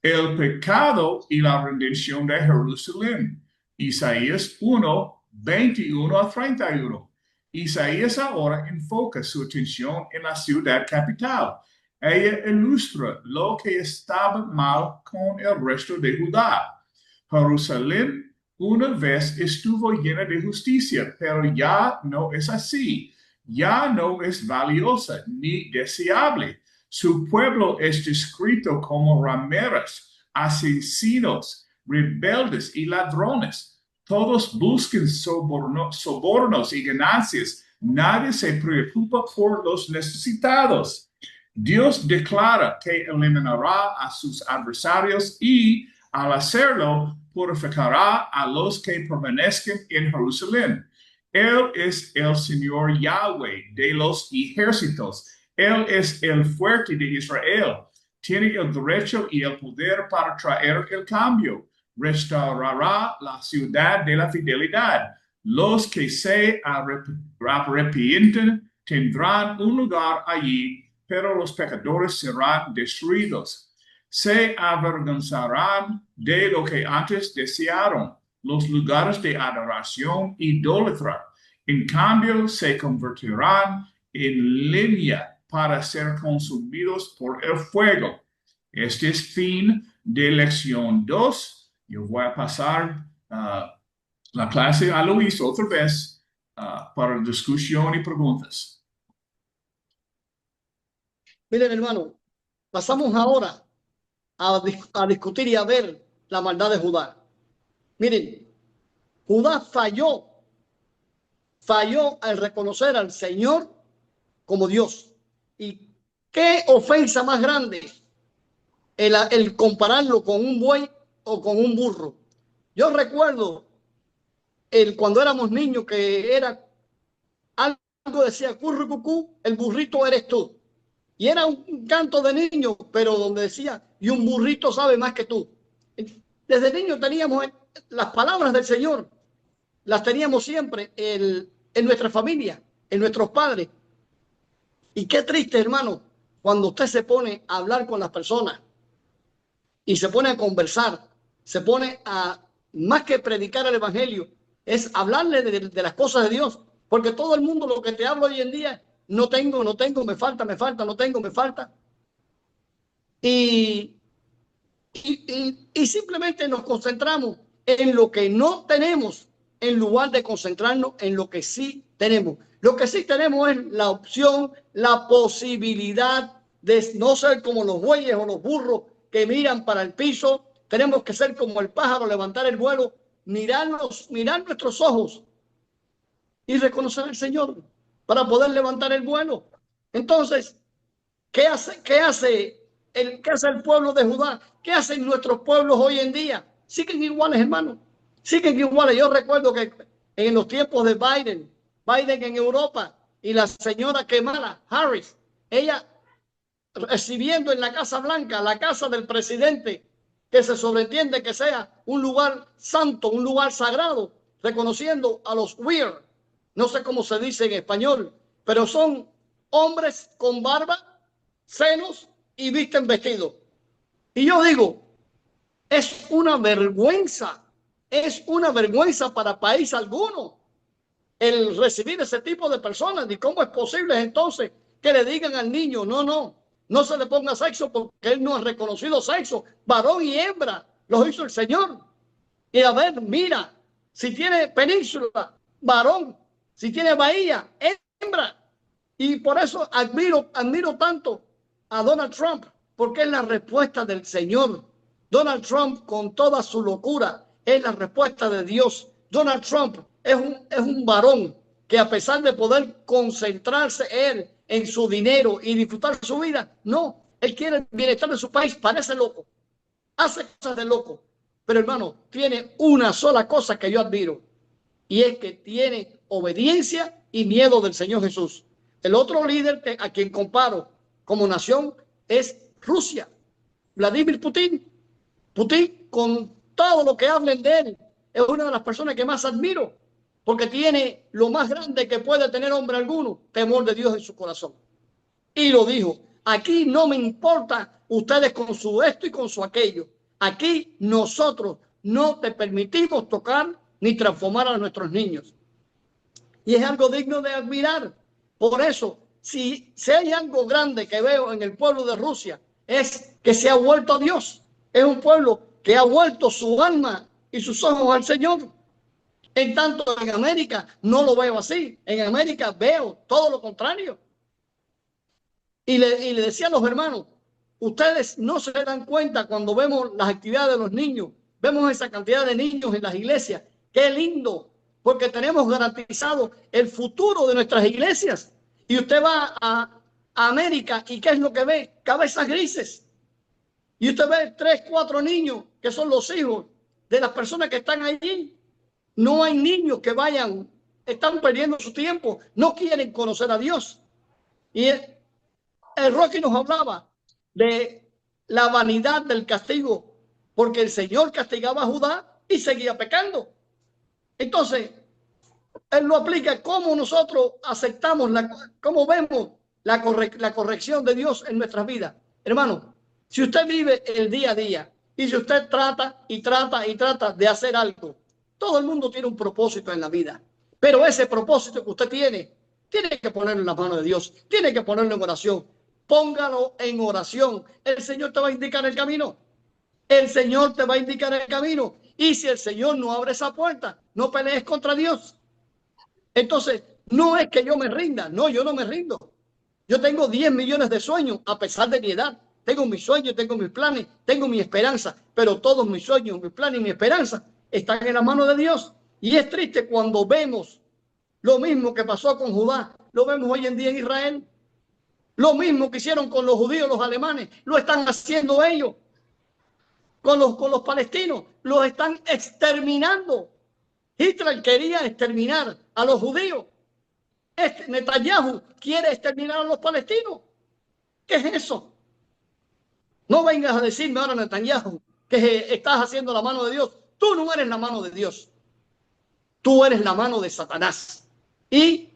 El pecado y la redención de Jerusalén. Isaías 1, 21 a 31. Isaías ahora enfoca su atención en la ciudad capital. Ella ilustra lo que estaba mal con el resto de Judá. Jerusalén una vez estuvo llena de justicia, pero ya no es así. Ya no es valiosa ni deseable. Su pueblo es descrito como rameras, asesinos, rebeldes y ladrones. Todos buscan sobornos y ganancias. Nadie se preocupa por los necesitados. Dios declara que eliminará a sus adversarios y, al hacerlo, purificará a los que permanezcan en Jerusalén. Él es el Señor Yahweh de los ejércitos. Él es el fuerte de Israel. Tiene el derecho y el poder para traer el cambio. Restaurará la ciudad de la fidelidad. Los que se arrepienten tendrán un lugar allí, pero los pecadores serán destruidos. Se avergonzarán de lo que antes desearon, los lugares de adoración idólatra. En cambio, se convertirán en leña para ser consumidos por el fuego. Este es fin de lección 2. Yo voy a pasar la clase a Luis otra vez para discusión y preguntas. Miren, hermano, pasamos ahora a discutir y a ver la maldad de Judá. Miren, Judá falló al reconocer al Señor como Dios. Y qué ofensa más grande el compararlo con un buey o con un burro. Yo recuerdo cuando éramos niños que era algo decía currucucú, el burrito eres tú. Y era un canto de niño, pero donde decía, y un burrito sabe más que tú. Desde niño teníamos las palabras del Señor, las teníamos siempre en nuestra familia, en nuestros padres. Y qué triste, hermano, cuando usted se pone a hablar con las personas y se pone a conversar, se pone a, más que predicar el evangelio, es hablarle de las cosas de Dios. Porque todo el mundo lo que te habla hoy en día, no tengo, me falta, no tengo, me falta. Y simplemente nos concentramos en lo que no tenemos, en lugar de concentrarnos en lo que sí tenemos. Lo que sí tenemos es la opción, la posibilidad de no ser como los bueyes o los burros que miran para el piso. Tenemos que ser como el pájaro, levantar el vuelo, mirar nuestros ojos y reconocer al Señor para poder levantar el vuelo. Entonces, ¿qué hace el pueblo de Judá? ¿Qué hacen nuestros pueblos hoy en día? Siguen iguales, hermano. Siguen iguales. Yo recuerdo que en los tiempos de Biden en Europa y la señora Kamala Harris, ella recibiendo en la Casa Blanca, la casa del presidente, que se sobreentiende que sea un lugar santo, un lugar sagrado, reconociendo a los weird, no sé cómo se dice en español, pero son hombres con barba, senos y visten vestidos. Y yo digo, es una vergüenza para país alguno el recibir ese tipo de personas. ¿Y cómo es posible entonces que le digan al niño, no se le ponga sexo porque él no ha reconocido sexo? Varón y hembra los hizo el Señor. Y a ver, mira, si tiene península, varón; si tiene bahía, hembra. Y por eso admiro tanto a Donald Trump, porque es la respuesta del Señor. Donald Trump, con toda su locura, es la respuesta de Dios. Donald Trump es un varón que, a pesar de poder concentrarse él en su dinero y disfrutar su vida, no, él quiere el bienestar de su país. Parece loco, hace cosas de loco, pero hermano, tiene una sola cosa que yo admiro, y es que tiene obediencia y miedo del Señor Jesús. El otro líder a quien comparo como nación es Rusia. Vladimir Putin. Putin, con todo lo que hablen de él, es una de las personas que más admiro, porque tiene lo más grande que puede tener hombre alguno: temor de Dios en su corazón. Y lo dijo: aquí no me importa ustedes con su esto y con su aquello. Aquí nosotros no te permitimos tocar ni transformar a nuestros niños. Y es algo digno de admirar. Por eso, si hay algo grande que veo en el pueblo de Rusia, es que se ha vuelto a Dios. Es un pueblo que ha vuelto su alma y sus ojos al Señor. En tanto, en América no lo veo así. En América veo todo lo contrario. Y le decía a los hermanos, ustedes no se dan cuenta cuando vemos las actividades de los niños, vemos esa cantidad de niños en las iglesias. Qué lindo, porque tenemos garantizado el futuro de nuestras iglesias. Y usted va a América y ¿qué es lo que ve? Cabezas grises. Y usted ve 3, 4 niños que son los hijos de las personas que están allí. No hay niños que vayan, están perdiendo su tiempo, no quieren conocer a Dios. Y el Rocky nos hablaba de la vanidad del castigo, porque el Señor castigaba a Judá y seguía pecando. Entonces, él lo aplica cómo nosotros aceptamos, cómo vemos la corrección de Dios en nuestras vidas. Hermano, si usted vive el día a día y si usted trata de hacer algo, todo el mundo tiene un propósito en la vida, pero ese propósito que usted tiene que ponerlo en las manos de Dios, tiene que ponerlo en oración. Póngalo en oración. El Señor te va a indicar el camino. El Señor te va a indicar el camino. Y si el Señor no abre esa puerta, no pelees contra Dios. Entonces, no es que yo me rinda. No, yo no me rindo. Yo tengo 10 millones de sueños a pesar de mi edad. Tengo mis sueños, tengo mis planes, tengo mi esperanza. Pero todos mis sueños, mis planes y mi esperanza están en la mano de Dios. Y es triste cuando vemos lo mismo que pasó con Judá. Lo vemos hoy en día en Israel. Lo mismo que hicieron con los judíos, los alemanes, lo están haciendo ellos. Con los palestinos, los están exterminando. Hitler quería exterminar a los judíos. Netanyahu quiere exterminar a los palestinos. ¿Qué es eso? No vengas a decirme ahora, Netanyahu, que estás haciendo la mano de Dios. Tú no eres la mano de Dios. Tú eres la mano de Satanás. Y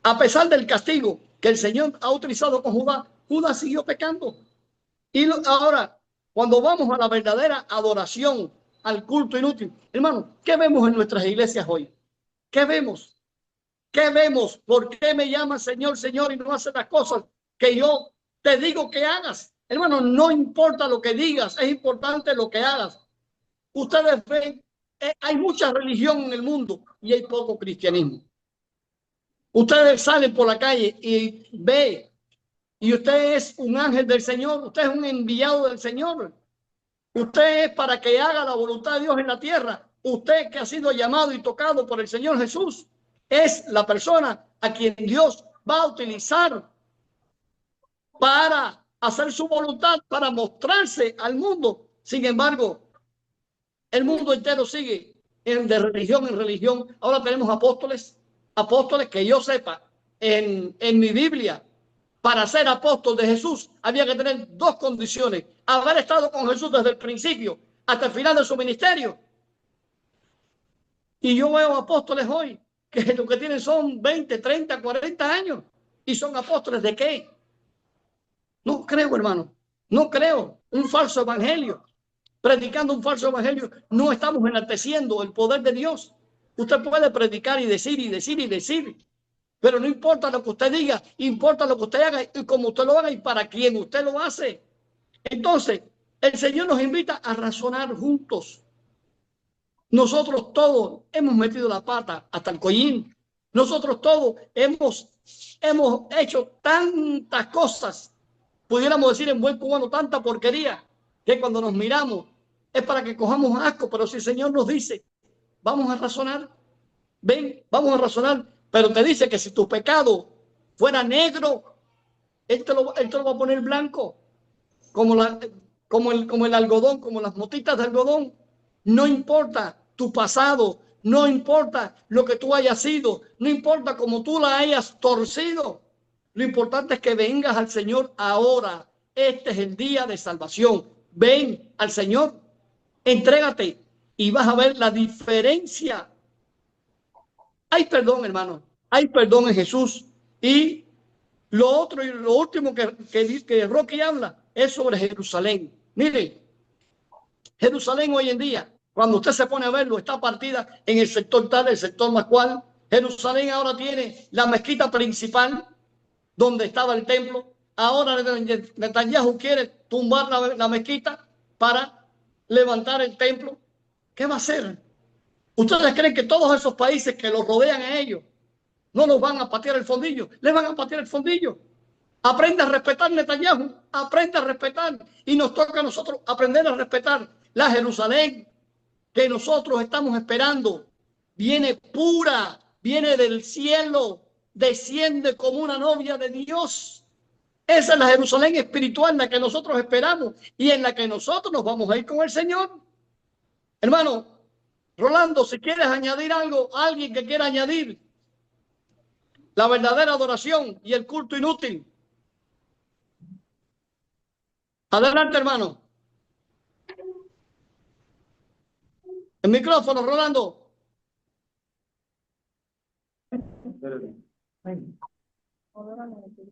a pesar del castigo que el Señor ha utilizado con Judá, Judá siguió pecando. Y ahora, cuando vamos a la verdadera adoración, al culto inútil, hermano, ¿qué vemos en nuestras iglesias hoy? ¿Qué vemos? ¿Qué vemos? ¿Por qué me llamas Señor, Señor y no haces las cosas que yo te digo que hagas? Hermano, no importa lo que digas, es importante lo que hagas. Ustedes ven, hay mucha religión en el mundo y hay poco cristianismo. Ustedes salen por la calle y ven, y usted es un ángel del Señor, usted es un enviado del Señor. Usted es para que haga la voluntad de Dios en la tierra. Usted que ha sido llamado y tocado por el Señor Jesús es la persona a quien Dios va a utilizar para hacer su voluntad, para mostrarse al mundo. Sin embargo, el mundo entero sigue de religión en religión. Ahora tenemos apóstoles que yo sepa, en mi Biblia, para ser apóstol de Jesús, había que tener dos condiciones: haber estado con Jesús desde el principio hasta el final de su ministerio. Y yo veo apóstoles hoy que lo que tienen son 20, 30, 40 años. ¿Y son apóstoles de qué? No creo, hermano. No creo. Un falso evangelio. Predicando un falso evangelio, no estamos enalteciendo el poder de Dios. Usted puede predicar y decir y decir y decir, pero no importa lo que usted diga, importa lo que usted haga y cómo usted lo haga y para quién usted lo hace. Entonces, el Señor nos invita a razonar juntos. Nosotros todos hemos metido la pata hasta el collín. Nosotros todos hemos hecho tantas cosas, pudiéramos decir en buen cubano, tanta porquería, que cuando nos miramos es para que cojamos asco. Pero si el Señor nos dice, vamos a razonar, ven, vamos a razonar, pero te dice que si tu pecado fuera negro, Él te lo va a poner blanco, como el algodón, como las motitas de algodón. No importa tu pasado, no importa lo que tú hayas sido, no importa cómo tú la hayas torcido. Lo importante es que vengas al Señor ahora. Este es el día de salvación. Ven al Señor, entrégate y vas a ver la diferencia. Hay perdón, hermano. Hay perdón en Jesús. Y lo otro y lo último que Rocky habla es sobre Jerusalén. Mire, Jerusalén hoy en día, cuando usted se pone a verlo, está partida en el sector tal, el sector más cual. Jerusalén ahora tiene la mezquita principal, donde estaba el templo. Ahora Netanyahu quiere tumbar la mezquita para levantar el templo. ¿Qué va a hacer? ¿Ustedes creen que todos esos países que los rodean a ellos no nos van a patear el fondillo? Les van a patear el fondillo. Aprende a respetar Netanyahu, aprende a respetar. Y nos toca a nosotros aprender a respetar la Jerusalén que nosotros estamos esperando. Viene pura, viene del cielo, desciende como una novia de Dios. Esa es la Jerusalén espiritual, la que nosotros esperamos y en la que nosotros nos vamos a ir con el Señor. Hermano Rolando, si quieres añadir algo, alguien que quiera añadir la verdadera adoración y el culto inútil. Adelante, hermano. El micrófono, Rolando.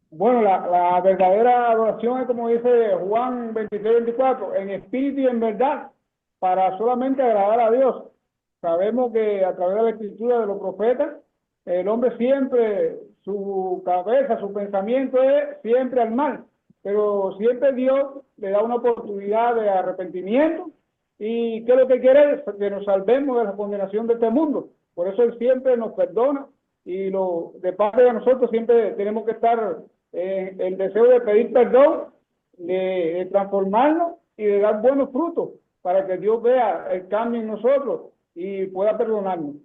Bueno, la verdadera adoración es como dice Juan 23-24, en espíritu y en verdad, para solamente agradar a Dios. Sabemos que a través de la escritura de los profetas, el hombre siempre, su cabeza, su pensamiento es siempre al mal, pero siempre Dios le da una oportunidad de arrepentimiento. ¿Y qué es lo que quiere? Que nos salvemos de la condenación de este mundo. Por eso Él siempre nos perdona y de parte de nosotros siempre tenemos que estar en el deseo de pedir perdón, de transformarnos y de dar buenos frutos para que Dios vea el cambio en nosotros y pueda perdonarnos.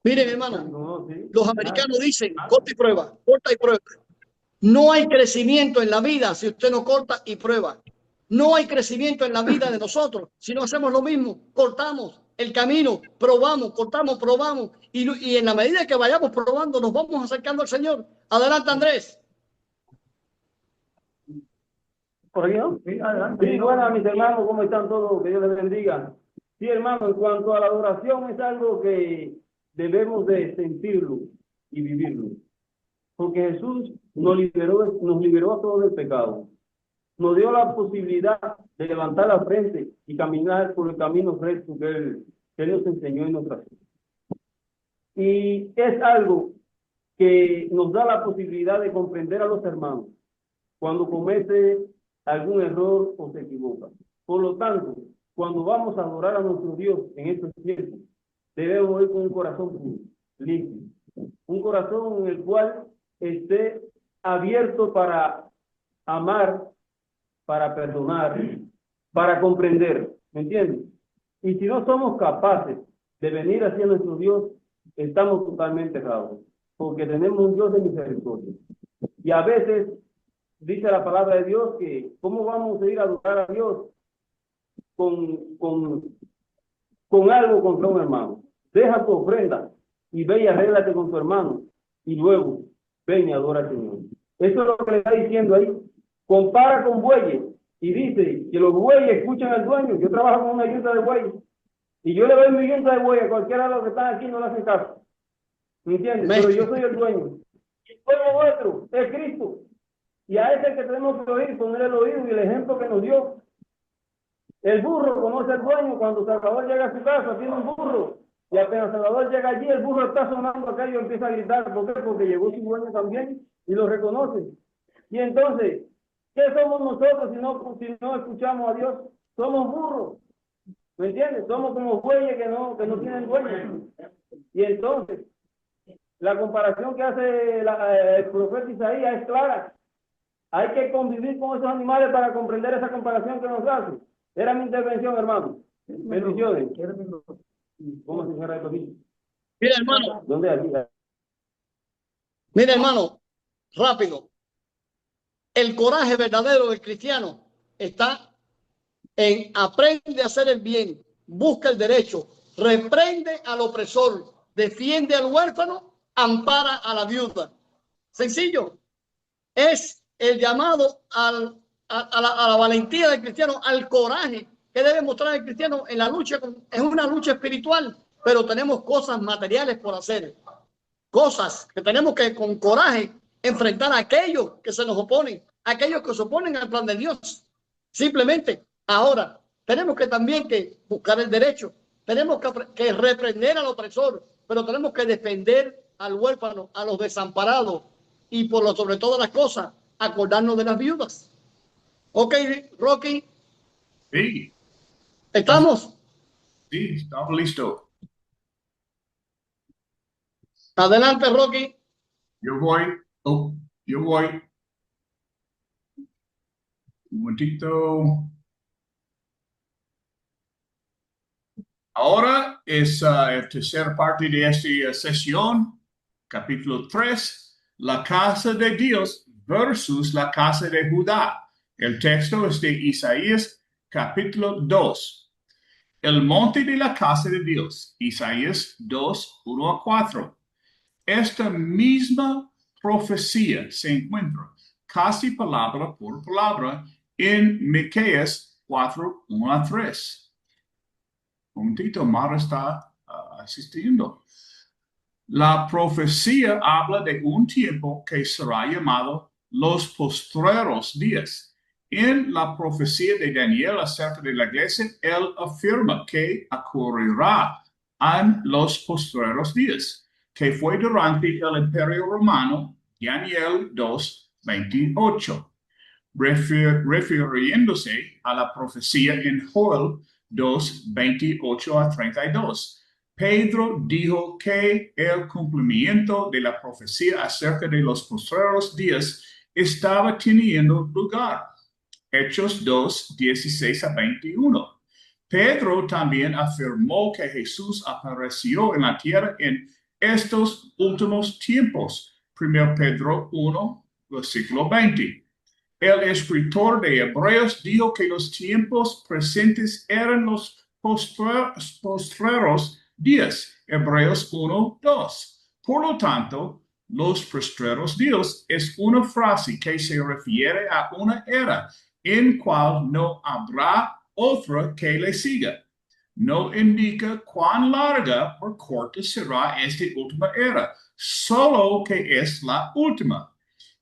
Miren, hermano, los americanos dicen corta y prueba, corta y prueba. No hay crecimiento en la vida si usted no corta y prueba. No hay crecimiento en la vida de nosotros si no hacemos lo mismo. Cortamos el camino, probamos, cortamos, probamos. Y en la medida que vayamos probando, nos vamos acercando al Señor. Adelante, Andrés. ¿Por yo? Sí, adelante. Sí, bueno, mis hermanos, ¿cómo están todos? Que Dios les bendiga. Sí, hermano, en cuanto a la adoración, es algo que debemos de sentirlo y vivirlo. Porque Jesús nos liberó a todos del pecado. Nos dio la posibilidad de levantar la frente y caminar por el camino recto que Él nos enseñó en nuestra vida. Y es algo que nos da la posibilidad de comprender a los hermanos cuando comete algún error o se equivoca. Por lo tanto, cuando vamos a adorar a nuestro Dios en estos tiempos, debemos ir con un corazón puro, limpio, un corazón en el cual esté abierto para amar, para perdonar, para comprender, ¿me entiendes? Y si no somos capaces de venir hacia nuestro Dios, estamos totalmente errados, porque tenemos un Dios de misericordia. Y a veces dice la palabra de Dios que ¿cómo vamos a ir a adorar a Dios con algo contra un hermano? Deja tu ofrenda y ve y arréglate con tu hermano y luego ven y adora al Señor. Eso es lo que le está diciendo ahí. Compara con bueyes y dice que los bueyes escuchan al dueño. Yo trabajo con una yunta de bueyes y yo le doy mi yunta de bueyes a cualquiera de los que están aquí, no le hacen caso. ¿Me entiendes? Pero yo soy el dueño. El pueblo nuestro es Cristo. Y a ese que tenemos que oír, poner el oído y el ejemplo que nos dio. El burro conoce al dueño. Cuando Salvador llega a su casa, tiene un burro. Y apenas Salvador llega allí, el burro está sonando acá y empieza a gritar. ¿Por qué? Porque llegó su dueño también y lo reconoce. Y entonces, ¿qué somos nosotros si no escuchamos a Dios? Somos burros. ¿Me entiendes? Somos como bueyes que no tienen dueño. Y entonces, la comparación que hace el profeta Isaías es clara. Hay que convivir con esos animales para comprender esa comparación que nos hace. Era mi intervención, hermano. Bendiciones. ¿Cómo se cierra esto aquí? Mira, hermano. ¿Dónde aquí? Mira, hermano, rápido. El coraje verdadero del cristiano está en aprende a hacer el bien, busca el derecho, reprende al opresor, defiende al huérfano, ampara a la viuda. Sencillo. Es el llamado a la valentía del cristiano, al coraje que debe mostrar el cristiano en la lucha. Es una lucha espiritual, pero tenemos cosas materiales por hacer. Cosas que tenemos que con coraje enfrentar a aquellos que se nos oponen, aquellos que se oponen al plan de Dios. Simplemente, ahora, tenemos que también que buscar el derecho, tenemos que reprender al opresor, pero tenemos que defender al huérfano, a los desamparados y por lo sobre todas las cosas, acordarnos de las viudas. Ok, Rocky. Sí. ¿Estamos? Sí, estamos listos. Adelante, Rocky. Yo voy. Yo voy. Un momentito. Ahora es la tercera parte de esta sesión, capítulo 3, la casa de Dios versus la casa de Judá. El texto es de Isaías, capítulo 2. El monte de la casa de Dios, Isaías 2, 1 a 4. Esta misma profecía se encuentra casi palabra por palabra en Miqueas 4, 1 a 3. Un momentito, Mara está asistiendo. La profecía habla de un tiempo que será llamado los postreros días. En la profecía de Daniel acerca de la iglesia, él afirma que ocurrirá en los postreros días, que fue durante el Imperio Romano, Daniel 2:28, refiriéndose a la profecía en Joel 2:28 a 32. Pedro dijo que el cumplimiento de la profecía acerca de los postreros días estaba teniendo lugar. Hechos 2:16 a 21. Pedro también afirmó que Jesús apareció en la tierra en estos últimos tiempos. 1 Pedro 1, versículo 20. El escritor de Hebreos dijo que los tiempos presentes eran los postreros días. Hebreos 1, 2. Por lo tanto, los postreros días es una frase que se refiere a una era en cual no habrá otra que le siga. No indica cuán larga o corta será esta última era, solo que es la última.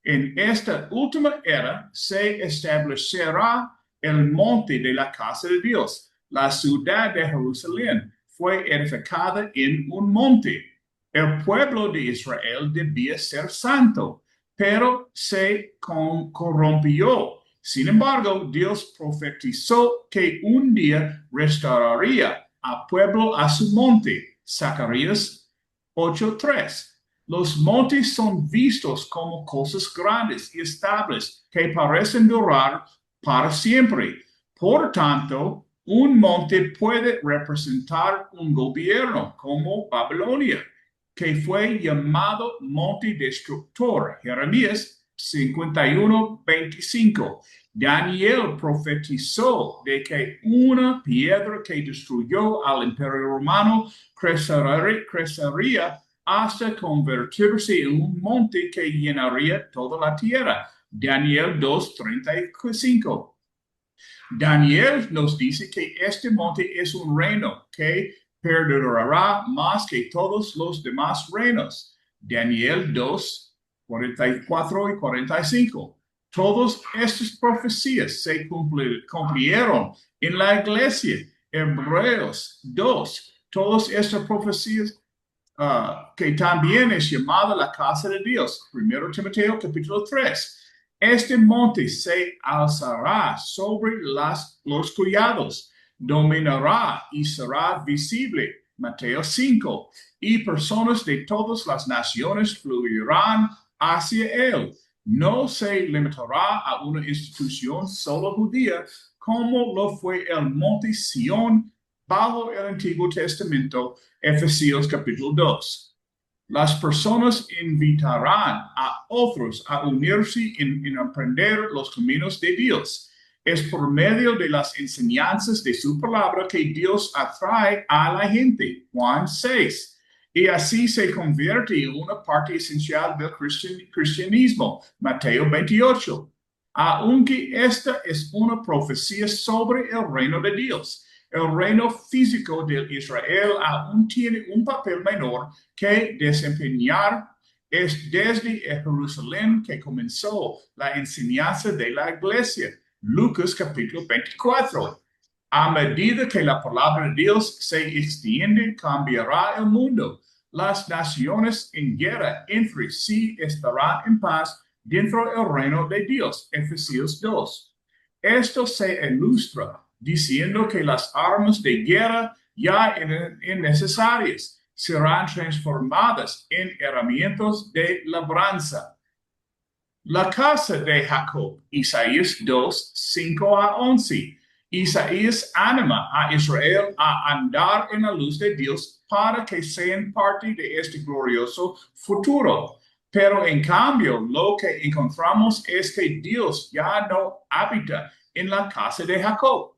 En esta última era se establecerá el monte de la casa de Dios. La ciudad de Jerusalén fue edificada en un monte. El pueblo de Israel debía ser santo, pero se corrompió. Sin embargo, Dios profetizó que un día restauraría al pueblo a su monte. Zacarías 8:3. Los montes son vistos como cosas grandes y estables que parecen durar para siempre. Por tanto, un monte puede representar un gobierno como Babilonia, que fue llamado monte destructor. Jeremías 51:25. Daniel profetizó de que una piedra que destruyó al imperio romano crecería hasta convertirse en un monte que llenaría toda la tierra. Daniel 2:35. Daniel nos dice que este monte es un reino que perdurará más que todos los demás reinos. Daniel 2:44 y 45. Todas estas profecías se cumplieron en la iglesia. Hebreos 2. Todas estas profecías que también es llamada la casa de Dios. 1 Timoteo capítulo 3. Este monte se alzará sobre los collados, dominará y será visible. Mateo 5. Y personas de todas las naciones fluirán hacia él. No se limitará a una institución solo judía, como lo fue el monte Sión bajo el Antiguo Testamento. Efesios capítulo 2. Las personas invitarán a otros a unirse en aprender los caminos de Dios. Es por medio de las enseñanzas de su palabra que Dios atrae a la gente. Juan 6. Y así se convierte en una parte esencial del cristianismo. Mateo 28. Aunque esta es una profecía sobre el reino de Dios, el reino físico de Israel aún tiene un papel menor que desempeñar. Es desde Jerusalén que comenzó la enseñanza de la iglesia. Lucas capítulo 24. A medida que la palabra de Dios se extiende, cambiará el mundo. Las naciones en guerra entre sí estarán en paz dentro del reino de Dios. Efesios 2. Esto se ilustra diciendo que las armas de guerra ya innecesarias serán transformadas en herramientas de labranza. La casa de Jacob, Isaías 2:5-11. Isaías anima a Israel a andar en la luz de Dios para que sean parte de este glorioso futuro. Pero en cambio, lo que encontramos es que Dios ya no habita en la casa de Jacob.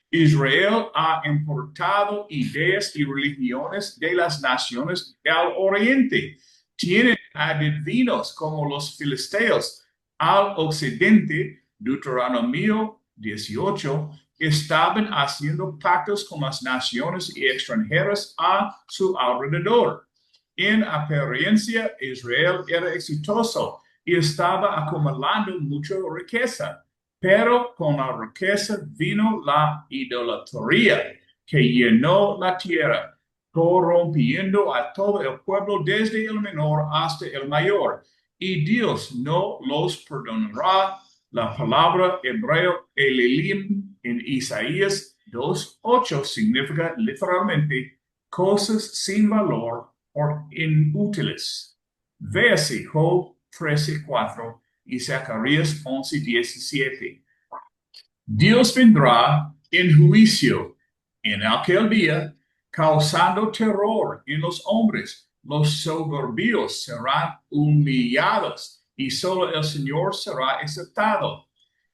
Israel ha importado ideas y religiones de las naciones del oriente. Tienen adivinos como los filisteos al occidente. Deuteronomio 18. Estaban haciendo pactos con las naciones extranjeras a su alrededor. En apariencia, Israel era exitoso y estaba acumulando mucha riqueza. Pero con la riqueza vino la idolatría que llenó la tierra, corrompiendo a todo el pueblo desde el menor hasta el mayor. Y Dios no los perdonará. La palabra hebreo Elim en Isaías 2:8 significa literalmente cosas sin valor o inútiles. Véase Job 13:4 y Zacarías 11:17. Dios vendrá en juicio en aquel día, causando terror en los hombres. Los soberbios serán humillados y solo el Señor será exaltado.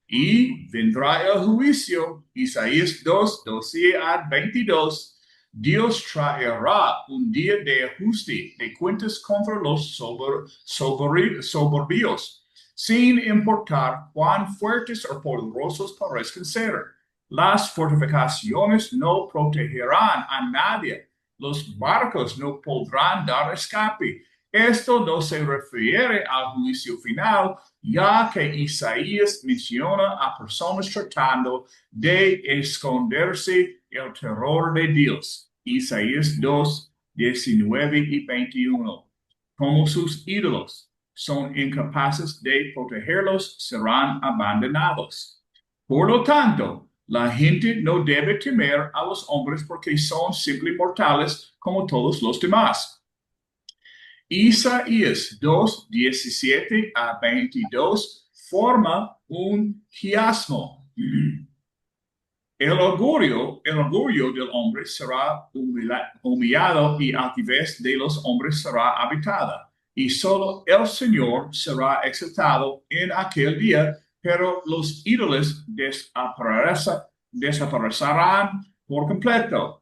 Y vendrá el juicio, Isaías 2:12-22. Dios traerá un día de ajuste de cuentas contra los soberbios, sin importar cuán fuertes o poderosos parezcan ser. Las fortificaciones no protegerán a nadie. Los barcos no podrán dar escape. Esto no se refiere al juicio final, ya que Isaías menciona a personas tratando de esconderse el terror de Dios. Isaías 2:19-21. Como sus ídolos son incapaces de protegerlos, serán abandonados. Por lo tanto, la gente no debe temer a los hombres porque son simples mortales como todos los demás. Isaías 2:17-22 forma un quiasmo. El orgullo del hombre será humillado y altivez de los hombres será habitada. y solo el Señor será exaltado en aquel día, pero los ídolos desaparecerán por completo.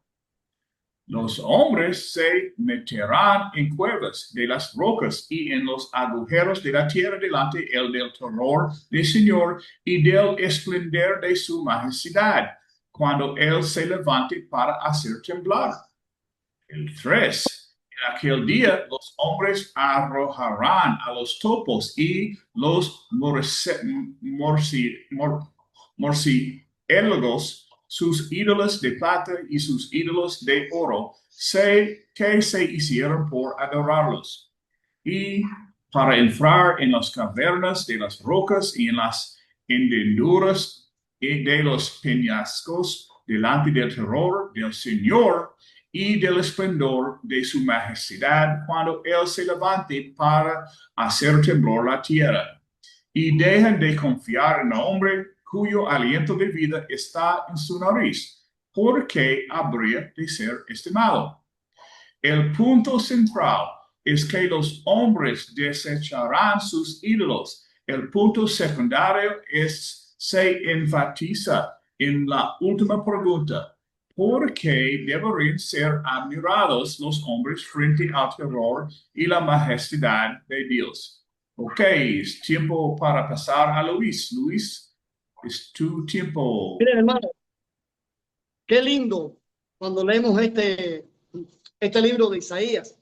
Los hombres se meterán en cuevas de las rocas y en los agujeros de la tierra delante del terror del Señor y del esplendor de su majestad, cuando Él se levante para hacer temblar. El 3. En aquel día los hombres arrojarán a los topos y los murciélagos sus ídolos de plata y sus ídolos de oro, que se hicieron por adorarlos. Y para entrar en las cavernas de las rocas y en las hendeduras de los peñascos delante del terror del Señor y del esplendor de su majestad, cuando Él se levante para hacer temblar la tierra. Y dejen de confiar en el hombre cuyo aliento de vida está en su nariz, porque habría de ser estimado. El punto central es que los hombres desecharán sus ídolos. El punto secundario se enfatiza en la última pregunta: ¿por qué deberían ser admirados los hombres frente al terror y la majestad de Dios? Ok, es tiempo para pasar a Luis. Luis, es tu tiempo. Miren, hermano, qué lindo cuando leemos este libro de Isaías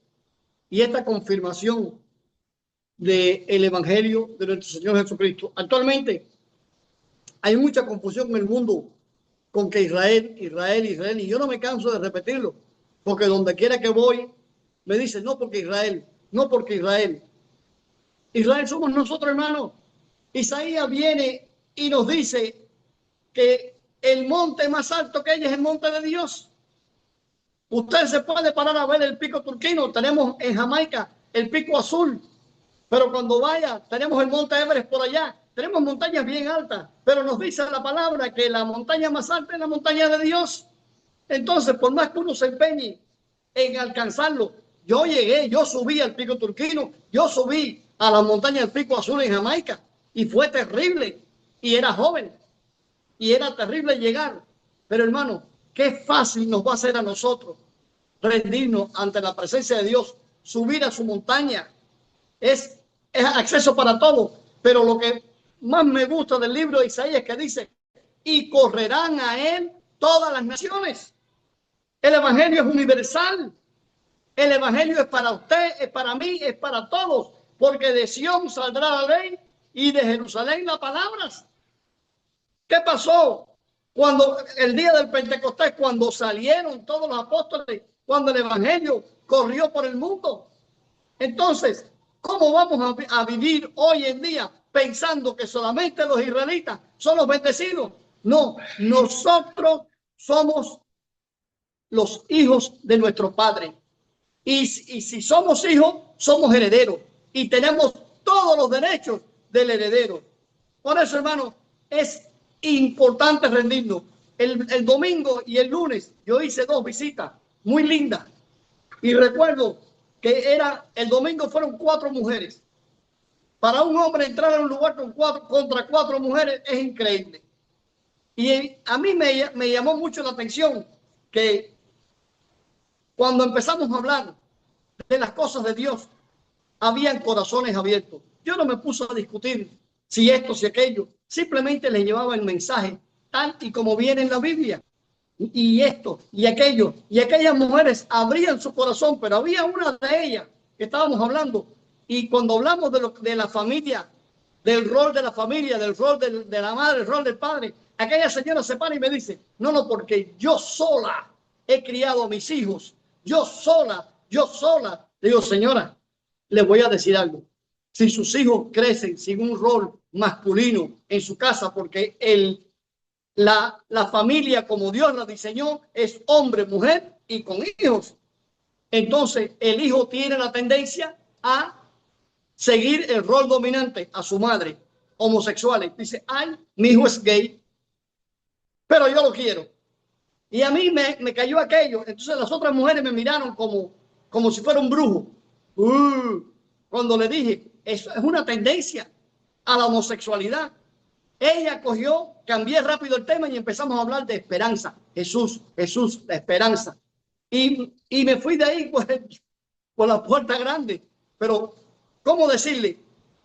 y esta confirmación del Evangelio de nuestro Señor Jesucristo. Actualmente hay mucha confusión en el mundo con que Israel, y yo no me canso de repetirlo, porque donde quiera que voy, me dicen, no porque Israel, no porque Israel. Israel somos nosotros, hermanos. Isaías viene y nos dice que el monte más alto que ella es el monte de Dios. Usted se puede parar a ver el pico turquino, tenemos en Jamaica el pico azul, pero cuando vaya, tenemos el monte Everest por allá, tenemos montañas bien altas, pero nos dice la palabra que la montaña más alta es la montaña de Dios. Entonces, por más que uno se empeñe en alcanzarlo, yo subí al pico turquino, yo subí a la montaña del pico azul en Jamaica, y fue terrible, y era joven, y era terrible llegar. Pero hermano, qué fácil nos va a hacer a nosotros rendirnos ante la presencia de Dios, subir a su montaña. Es acceso para todos, pero lo que más me gusta del libro de Isaías es que dice, y correrán a él todas las naciones. El evangelio es universal. El evangelio es para usted, es para mí, es para todos, porque de Sión saldrá la ley y de Jerusalén las palabras. ¿Qué pasó cuando el día del Pentecostés, cuando salieron todos los apóstoles, cuando el evangelio corrió por el mundo? Entonces, ¿cómo vamos a vivir hoy en día pensando que solamente los israelitas son los bendecidos? No, nosotros somos los hijos de nuestro Padre. Y si somos hijos, somos herederos. Y tenemos todos los derechos del heredero. Por eso, hermano, es importante rendirnos. El domingo y el lunes yo hice 2 visitas muy lindas. Y recuerdo que el domingo fueron 4 mujeres. Para un hombre entrar a un lugar contra 4 mujeres es increíble. Y a mí me llamó mucho la atención que cuando empezamos a hablar de las cosas de Dios, habían corazones abiertos. Yo no me puse a discutir si esto, si aquello. Simplemente les llevaba el mensaje tal y como viene en la Biblia. Y esto, y aquello. Y aquellas mujeres abrían su corazón, pero había una de ellas que estábamos hablando. Y cuando hablamos de la familia, del rol de la familia, del rol de la madre, el rol del padre, aquella señora se para y me dice, no, porque yo sola he criado a mis hijos. Yo sola. Le digo, señora, le voy a decir algo. Si sus hijos crecen sin un rol masculino en su casa, porque la familia como Dios la diseñó es hombre, mujer y con hijos. Entonces el hijo tiene la tendencia a seguir el rol dominante a su madre, homosexuales. Dice, ay, mi hijo es gay, pero yo lo quiero. Y a mí me cayó aquello. Entonces las otras mujeres me miraron como si fuera un brujo. cuando le dije, eso es una tendencia a la homosexualidad. Ella cogió, cambié rápido el tema y empezamos a hablar de esperanza. Jesús, Jesús, la esperanza. Y me fui de ahí por la puerta grande. Pero, ¿cómo decirle?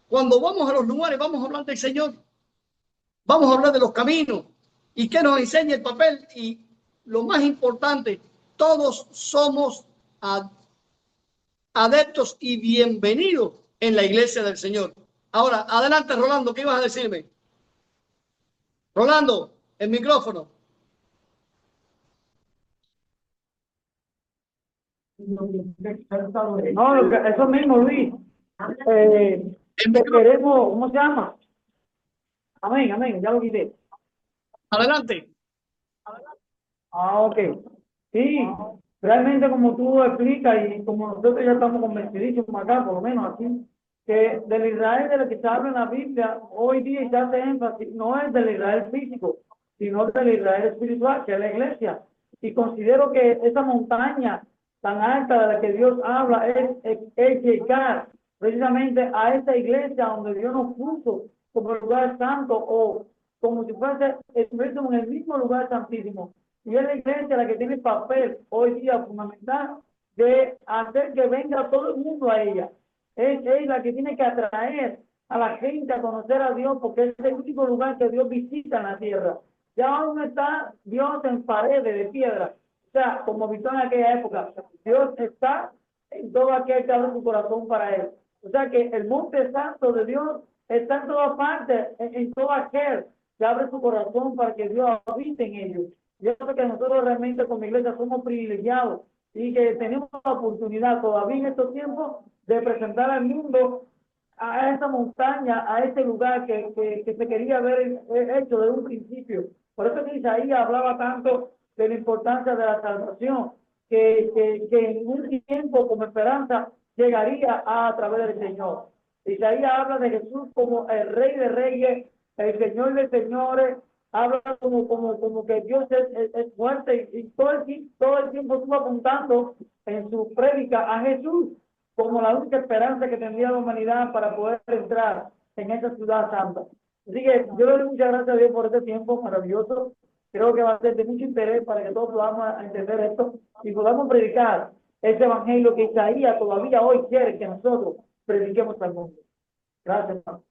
Cuando vamos a los lugares, vamos a hablar del Señor. Vamos a hablar de los caminos. ¿Y qué nos enseña el papel? Y lo más importante, todos somos adeptos y bienvenidos en la iglesia del Señor. Ahora, adelante, Rolando, ¿qué ibas a decirme? Rolando, el micrófono. No, eso mismo, Luis. Te queremos, ¿cómo se llama? Amén, amén, ya lo quité. Adelante. Ok. Sí, realmente como tú explicas y como nosotros ya estamos convencidísimos acá, por lo menos aquí, que del Israel de lo que se habla en la Biblia, hoy día se hace énfasis, no es del Israel físico, sino del Israel espiritual, que es la iglesia. Y considero que esa montaña tan alta de la que Dios habla es llegar precisamente a esa iglesia donde Dios nos puso como lugar santo, o como si fuese en el mismo lugar santísimo. Y es la iglesia la que tiene papel hoy día fundamental de hacer que venga todo el mundo a ella. Es la que tiene que atraer a la gente a conocer a Dios, porque es el único lugar que Dios visita en la tierra. Ya aún está Dios en paredes de piedra. O sea, como visto en aquella época, Dios está en todo aquel que abre su corazón para él. O sea que el monte santo de Dios está en todas partes, en todo aquel que abre su corazón para que Dios habite en ellos. Yo creo que nosotros realmente como iglesia somos privilegiados y que tenemos la oportunidad todavía en estos tiempos de presentar al mundo a esa montaña, a ese lugar que se quería ver hecho desde un principio. Por eso que Isaías hablaba tanto de la importancia de la salvación, que en un tiempo como esperanza llegaría a través del Señor. Isaías habla de Jesús como el Rey de Reyes, el Señor de Señores, habla como que Dios es fuerte, y todo el tiempo estuvo apuntando en su prédica a Jesús como la única esperanza que tendría la humanidad para poder entrar en esa ciudad santa. Así que yo le doy muchas gracias a Dios por este tiempo maravilloso. Creo que va a ser de mucho interés para que todos podamos entender esto y podamos predicar ese evangelio que Isaías todavía hoy quiere que nosotros prediquemos al mundo. Gracias, hermano.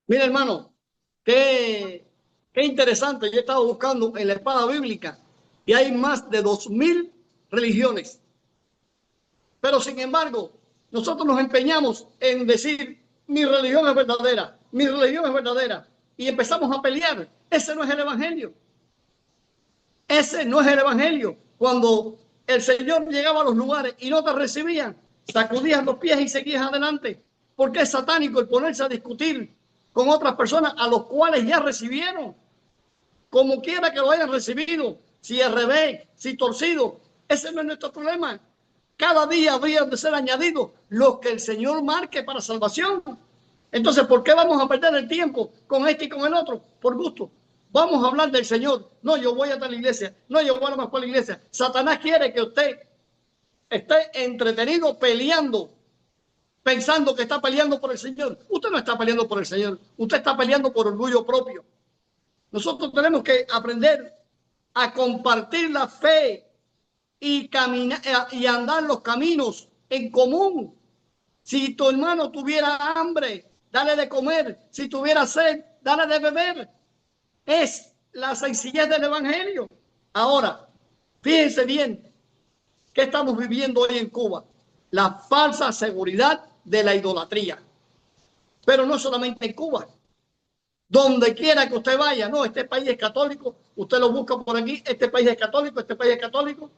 Mira, hermano, qué interesante. Yo he estado buscando en la espada bíblica y hay más de 2000 religiones. Pero sin embargo, nosotros nos empeñamos en decir, mi religión es verdadera, mi religión es verdadera. Y empezamos a pelear. Ese no es el evangelio. Ese no es el evangelio. Cuando el Señor llegaba a los lugares y no te recibían, sacudías los pies y seguías adelante. Porque es satánico el ponerse a discutir con otras personas a los cuales ya recibieron. Como quiera que lo hayan recibido, si es revés, si torcido, ese no es nuestro problema. Cada día habrían de ser añadidos los que el Señor marque para salvación. Entonces, ¿por qué vamos a perder el tiempo con este y con el otro? Por gusto. Vamos a hablar del Señor. No, yo voy a tal iglesia. No, yo voy a la más cual iglesia. Satanás quiere que usted esté entretenido peleando, pensando que está peleando por el Señor. Usted no está peleando por el Señor. Usted está peleando por orgullo propio. Nosotros tenemos que aprender a compartir la fe y caminar y andar los caminos en común. Si tu hermano tuviera hambre, dale de comer. Si tuviera sed, dale de beber. Es la sencillez del evangelio. Ahora, fíjense bien, ¿qué estamos viviendo hoy en Cuba? La falsa seguridad de la idolatría. Pero no solamente en Cuba. Donde quiera que usted vaya, no, este país es católico, usted lo busca por aquí, este país es católico, este país es católico,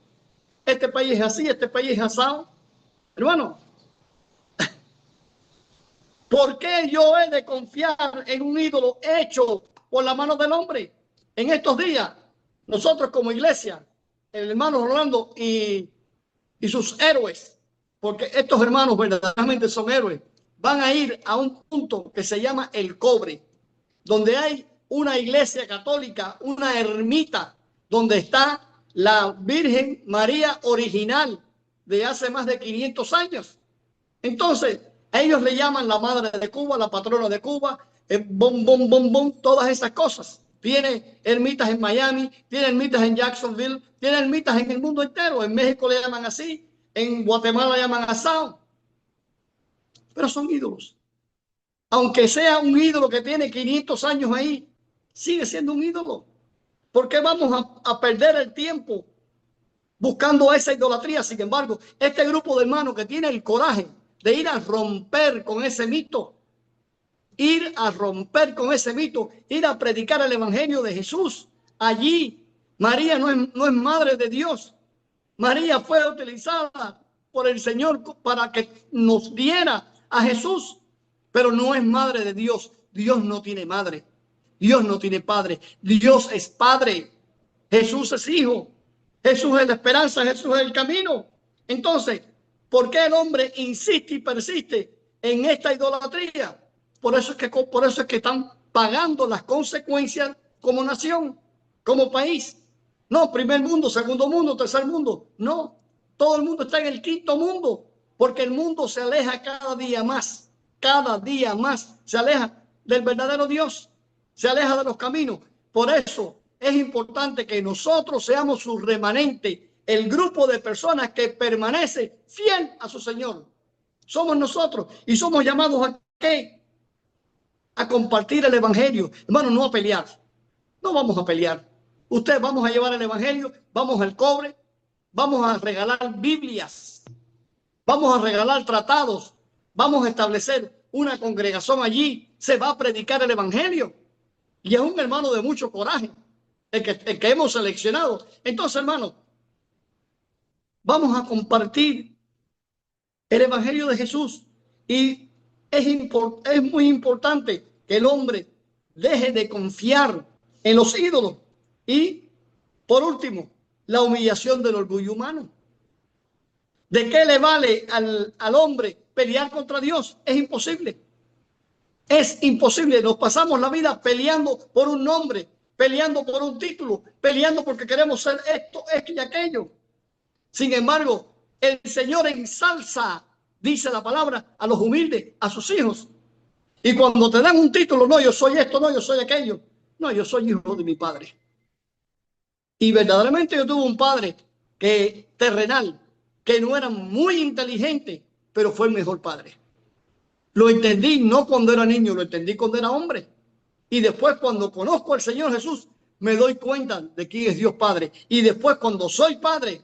este país es así, este país es asado. Hermano, ¿por qué yo he de confiar en un ídolo hecho por la mano del hombre? En estos días, nosotros como iglesia, el hermano Rolando y sus héroes, porque estos hermanos verdaderamente son héroes, van a ir a un punto que se llama El Cobre, donde hay una iglesia católica, una ermita, donde está la Virgen María original de hace más de 500 años. Entonces, Ellos le llaman la madre de Cuba, la patrona de Cuba, bom, bom, bom, bom, todas esas cosas. Tiene ermitas en Miami, tiene ermitas en Jacksonville, tiene ermitas en el mundo entero. En México le llaman así, en Guatemala le llaman asado. Pero son ídolos. Aunque sea un ídolo que tiene 500 años ahí, sigue siendo un ídolo. ¿Por qué vamos a perder el tiempo buscando esa idolatría? Sin embargo, este grupo de hermanos que tiene el coraje de ir a romper con ese mito, ir a romper con ese mito, ir a predicar el evangelio de Jesús. Allí, María no es madre de Dios. María fue utilizada por el Señor para que nos diera a Jesús, pero no es madre de Dios. Dios no tiene madre. Dios no tiene padre. Dios es padre. Jesús es hijo. Jesús es la esperanza. Jesús es el camino. Entonces, ¿por qué el hombre insiste y persiste en esta idolatría? Por eso es que están pagando las consecuencias como nación, como país. No, primer mundo, segundo mundo, tercer mundo. No, todo el mundo está en el quinto mundo, porque el mundo se aleja cada día más se aleja del verdadero Dios, se aleja de los caminos. Por eso es importante que nosotros seamos su remanente, el grupo de personas que permanece fiel a su Señor. Somos nosotros y somos llamados a ¿qué? A compartir el evangelio. Hermano, no a pelear. No vamos a pelear. Ustedes vamos a llevar el evangelio, vamos al cobre, vamos a regalar Biblias, vamos a regalar tratados, vamos a establecer una congregación allí, se va a predicar el evangelio. Y es un hermano de mucho coraje, el que hemos seleccionado. Entonces, hermano, vamos a compartir el evangelio de Jesús. Y es muy importante que el hombre deje de confiar en los ídolos. Y, por último, la humillación del orgullo humano. ¿De qué le vale al hombre pelear contra Dios? Es imposible. Es imposible. Nos pasamos la vida peleando por un nombre, peleando por un título, peleando porque queremos ser esto y aquello. Sin embargo, el Señor ensalza, dice la palabra, a los humildes, a sus hijos. Y cuando te dan un título, no, yo soy esto, no, yo soy aquello. No, yo soy hijo de mi padre. Y verdaderamente yo tuve un padre terrenal, que no era muy inteligente, pero fue el mejor padre. Lo entendí no cuando era niño, lo entendí cuando era hombre. Y después cuando conozco al Señor Jesús, me doy cuenta de quién es Dios Padre. Y después cuando soy padre,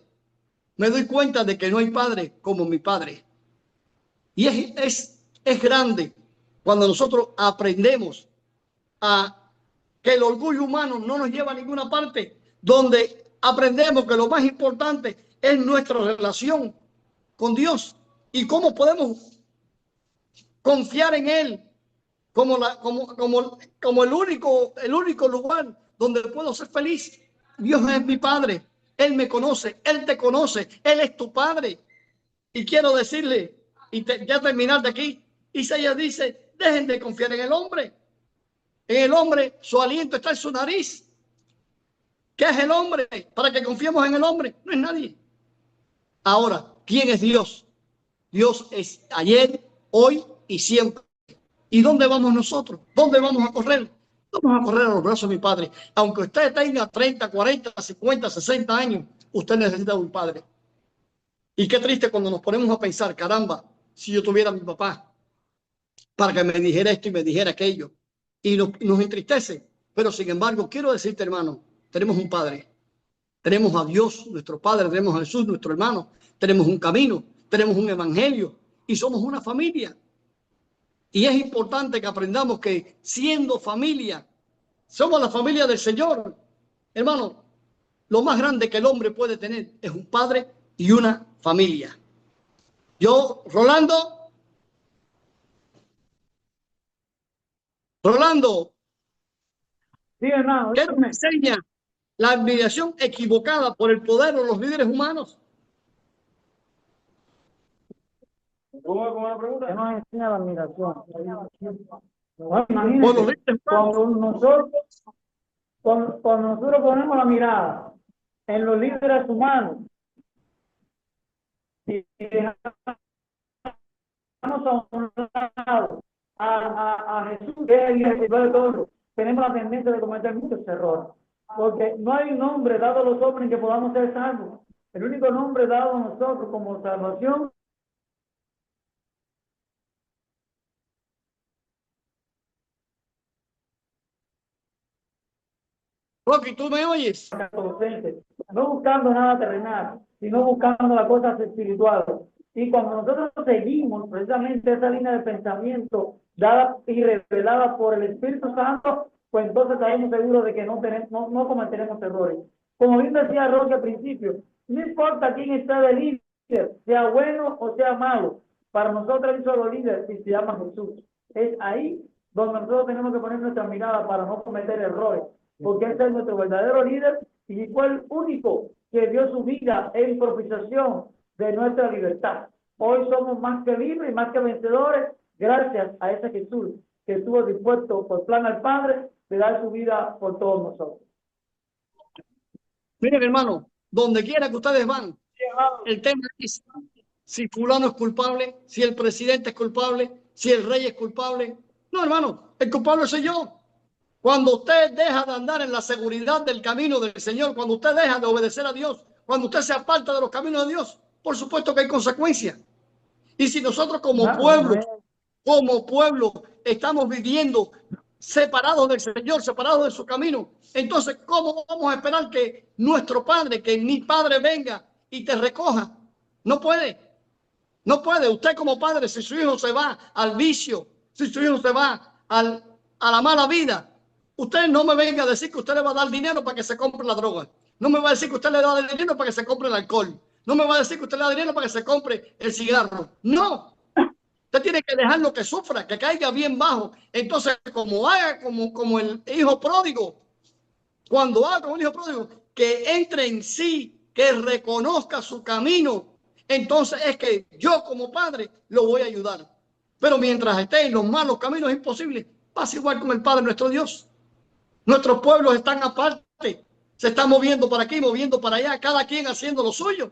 me doy cuenta de que no hay padre como mi padre. Y es grande cuando nosotros aprendemos a que el orgullo humano no nos lleva a ninguna parte, donde aprendemos que lo más importante es nuestra relación con Dios y cómo podemos confiar en Él como el único lugar donde puedo ser feliz. Dios es mi Padre, Él me conoce, Él te conoce, Él es tu Padre. Y quiero decirle, ya terminar de aquí, Isaías dice, dejen de confiar en el hombre. En el hombre, su aliento está en su nariz. ¿Qué es el hombre? Para que confiemos en el hombre, no es nadie. Ahora, ¿quién es Dios? Dios es ayer, hoy y siempre. ¿Y dónde vamos nosotros? ¿Dónde vamos a correr? Vamos a correr a los brazos de mi Padre. Aunque usted tenga 30, 40, 50, 60 años, usted necesita un padre. Y qué triste cuando nos ponemos a pensar, caramba, si yo tuviera a mi papá para que me dijera esto y me dijera aquello. Y nos entristece. Pero sin embargo, quiero decirte, hermano, tenemos un Padre. Tenemos a Dios, nuestro Padre, tenemos a Jesús, nuestro hermano. Tenemos un camino, tenemos un evangelio y somos una familia. Y es importante que aprendamos que siendo familia, somos la familia del Señor. Hermano, lo más grande que el hombre puede tener es un padre y una familia. Rolando, Sí, hermano, ¿qué nos dígame. enseña la admiración equivocada por el poder de los líderes humanos? ¿Cómo la pregunta? ¿Qué nos enseña la admiración? Bueno, Por los imagínense, líderes humanos. cuando nosotros ponemos la mirada en los líderes humanos y dejamos a un lado a Jesús, que es el Dios de todos, tenemos la tendencia de cometer muchos errores. Porque no hay un nombre dado a los hombres en que podamos ser salvos. El único nombre dado a nosotros como salvación Rocky, ¿tú me oyes? docente, no buscando nada terrenal, sino buscando las cosas espirituales. Y cuando nosotros seguimos precisamente esa línea de pensamiento dada y revelada por el Espíritu Santo, pues entonces estaremos seguros de que no cometeremos errores. Como bien decía Roque al principio, no importa quién está de líder, sea bueno o sea malo, para nosotros hay un solo líder y se llama Jesús. Es ahí donde nosotros tenemos que poner nuestra mirada para no cometer errores, porque ese es nuestro verdadero líder y fue el único que dio su vida en propiciación de nuestra libertad. Hoy somos más que libres y más que vencedores gracias a ese Jesús que estuvo dispuesto por plan al Padre de dar su vida por todos nosotros. Miren, hermano, donde quiera que ustedes van, el tema es si fulano es culpable, si el presidente es culpable, si el rey es culpable. No, hermano, el culpable soy yo. Cuando usted deja de andar en la seguridad del camino del Señor, cuando usted deja de obedecer a Dios, cuando usted se aparta de los caminos de Dios, por supuesto que hay consecuencias. Y si nosotros como pueblo estamos viviendo separados del Señor, separados de su camino, entonces ¿cómo vamos a esperar que nuestro Padre, que mi Padre venga y te recoja? No puede. No puede. Usted como padre, si su hijo se va al vicio, si su hijo se va a la mala vida, usted no me venga a decir que usted le va a dar dinero para que se compre la droga. No me va a decir que usted le da dinero para que se compre el alcohol. No me va a decir que usted le da dinero para que se compre el cigarro. No. Usted tiene que dejarlo que sufra, que caiga bien bajo. Entonces, como haga como el hijo pródigo, cuando haga como el hijo pródigo, que entre en sí, que reconozca su camino, entonces es que yo como padre lo voy a ayudar. Pero mientras esté en los malos caminos es imposible. Pasa igual con el Padre nuestro Dios. Nuestros pueblos están aparte, se están moviendo para aquí, moviendo para allá, cada quien haciendo lo suyo.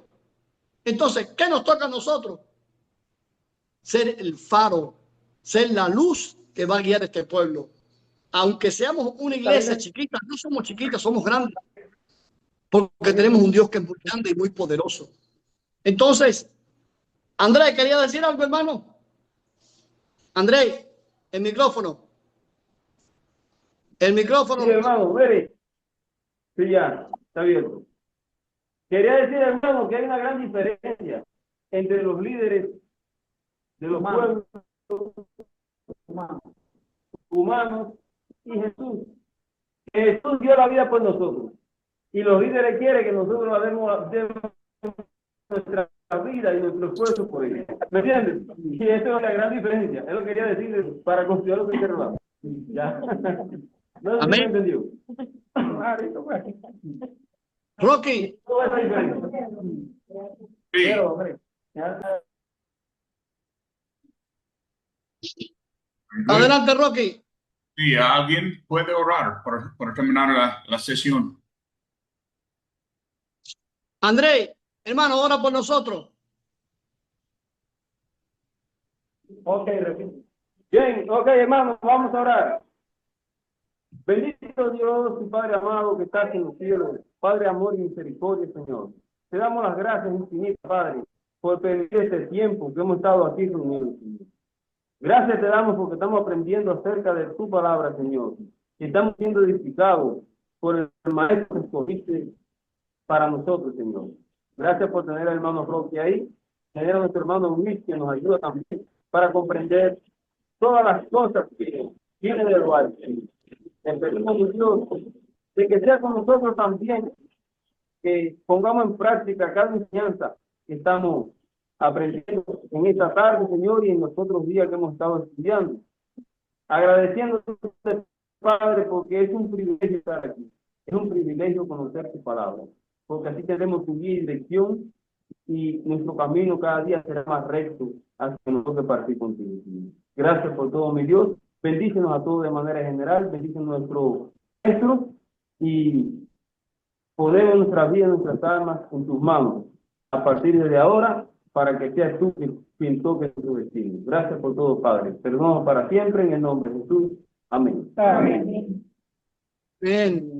Entonces, ¿qué nos toca a nosotros? Ser el faro, ser la luz que va a guiar este pueblo. Aunque seamos una iglesia chiquita, no somos chiquitas, somos grandes, porque tenemos un Dios que es muy grande y muy poderoso. Entonces, Andrés, ¿quería decir algo, hermano? Andrés, el micrófono. El micrófono. Sí, hermano, mire. Sí, ya, está abierto. Quería decir, hermano, que hay una gran diferencia entre los líderes de los pueblos humanos y Jesús. Jesús dio la vida por nosotros. Y los líderes quieren que nosotros demos nuestra vida y nuestro esfuerzo por ellos. ¿Me entiendes? Y esa es la gran diferencia. Es lo que quería decir para construir lo que se hermano. Ya. No sé si me entendió. Rocky. Sí. Adelante, Rocky. Sí, alguien puede orar por terminar la sesión. Andrés, hermano, ora por nosotros. Ok, bien, ok, hermano, vamos a orar. Bendito Dios y Padre amado que estás en los cielos, Padre amor y misericordia, Señor. Te damos las gracias infinitas, Padre, por permitir este tiempo que hemos estado aquí reunidos, Señor. Gracias te damos porque estamos aprendiendo acerca de tu palabra, Señor. Y estamos siendo edificados por el Maestro que escogiste para nosotros, Señor. Gracias por tener al hermano Roque ahí, tener a nuestro hermano Luis que nos ayuda también para comprender todas las cosas que tiene del lugar, Señor. Te pedimos, Dios, de que sea con nosotros también, que pongamos en práctica cada enseñanza que estamos aprendiendo en esta tarde, Señor, y en los otros días que hemos estado estudiando. Agradeciéndote, Padre, porque es un privilegio estar aquí. Es un privilegio conocer tu palabra, porque así tenemos tu guía y dirección y nuestro camino cada día será más recto hacia nosotros partir contigo, Señor. Gracias por todo, mi Dios. Bendícenos a todos de manera general, bendícenos a nuestro maestro y ponemos nuestra vida, nuestras almas en tus manos. A partir de ahora para que seas tú quien toque tu destino. Gracias por todo, Padre. Perdón para siempre en el nombre de Jesús. Amén. Amén. Bien.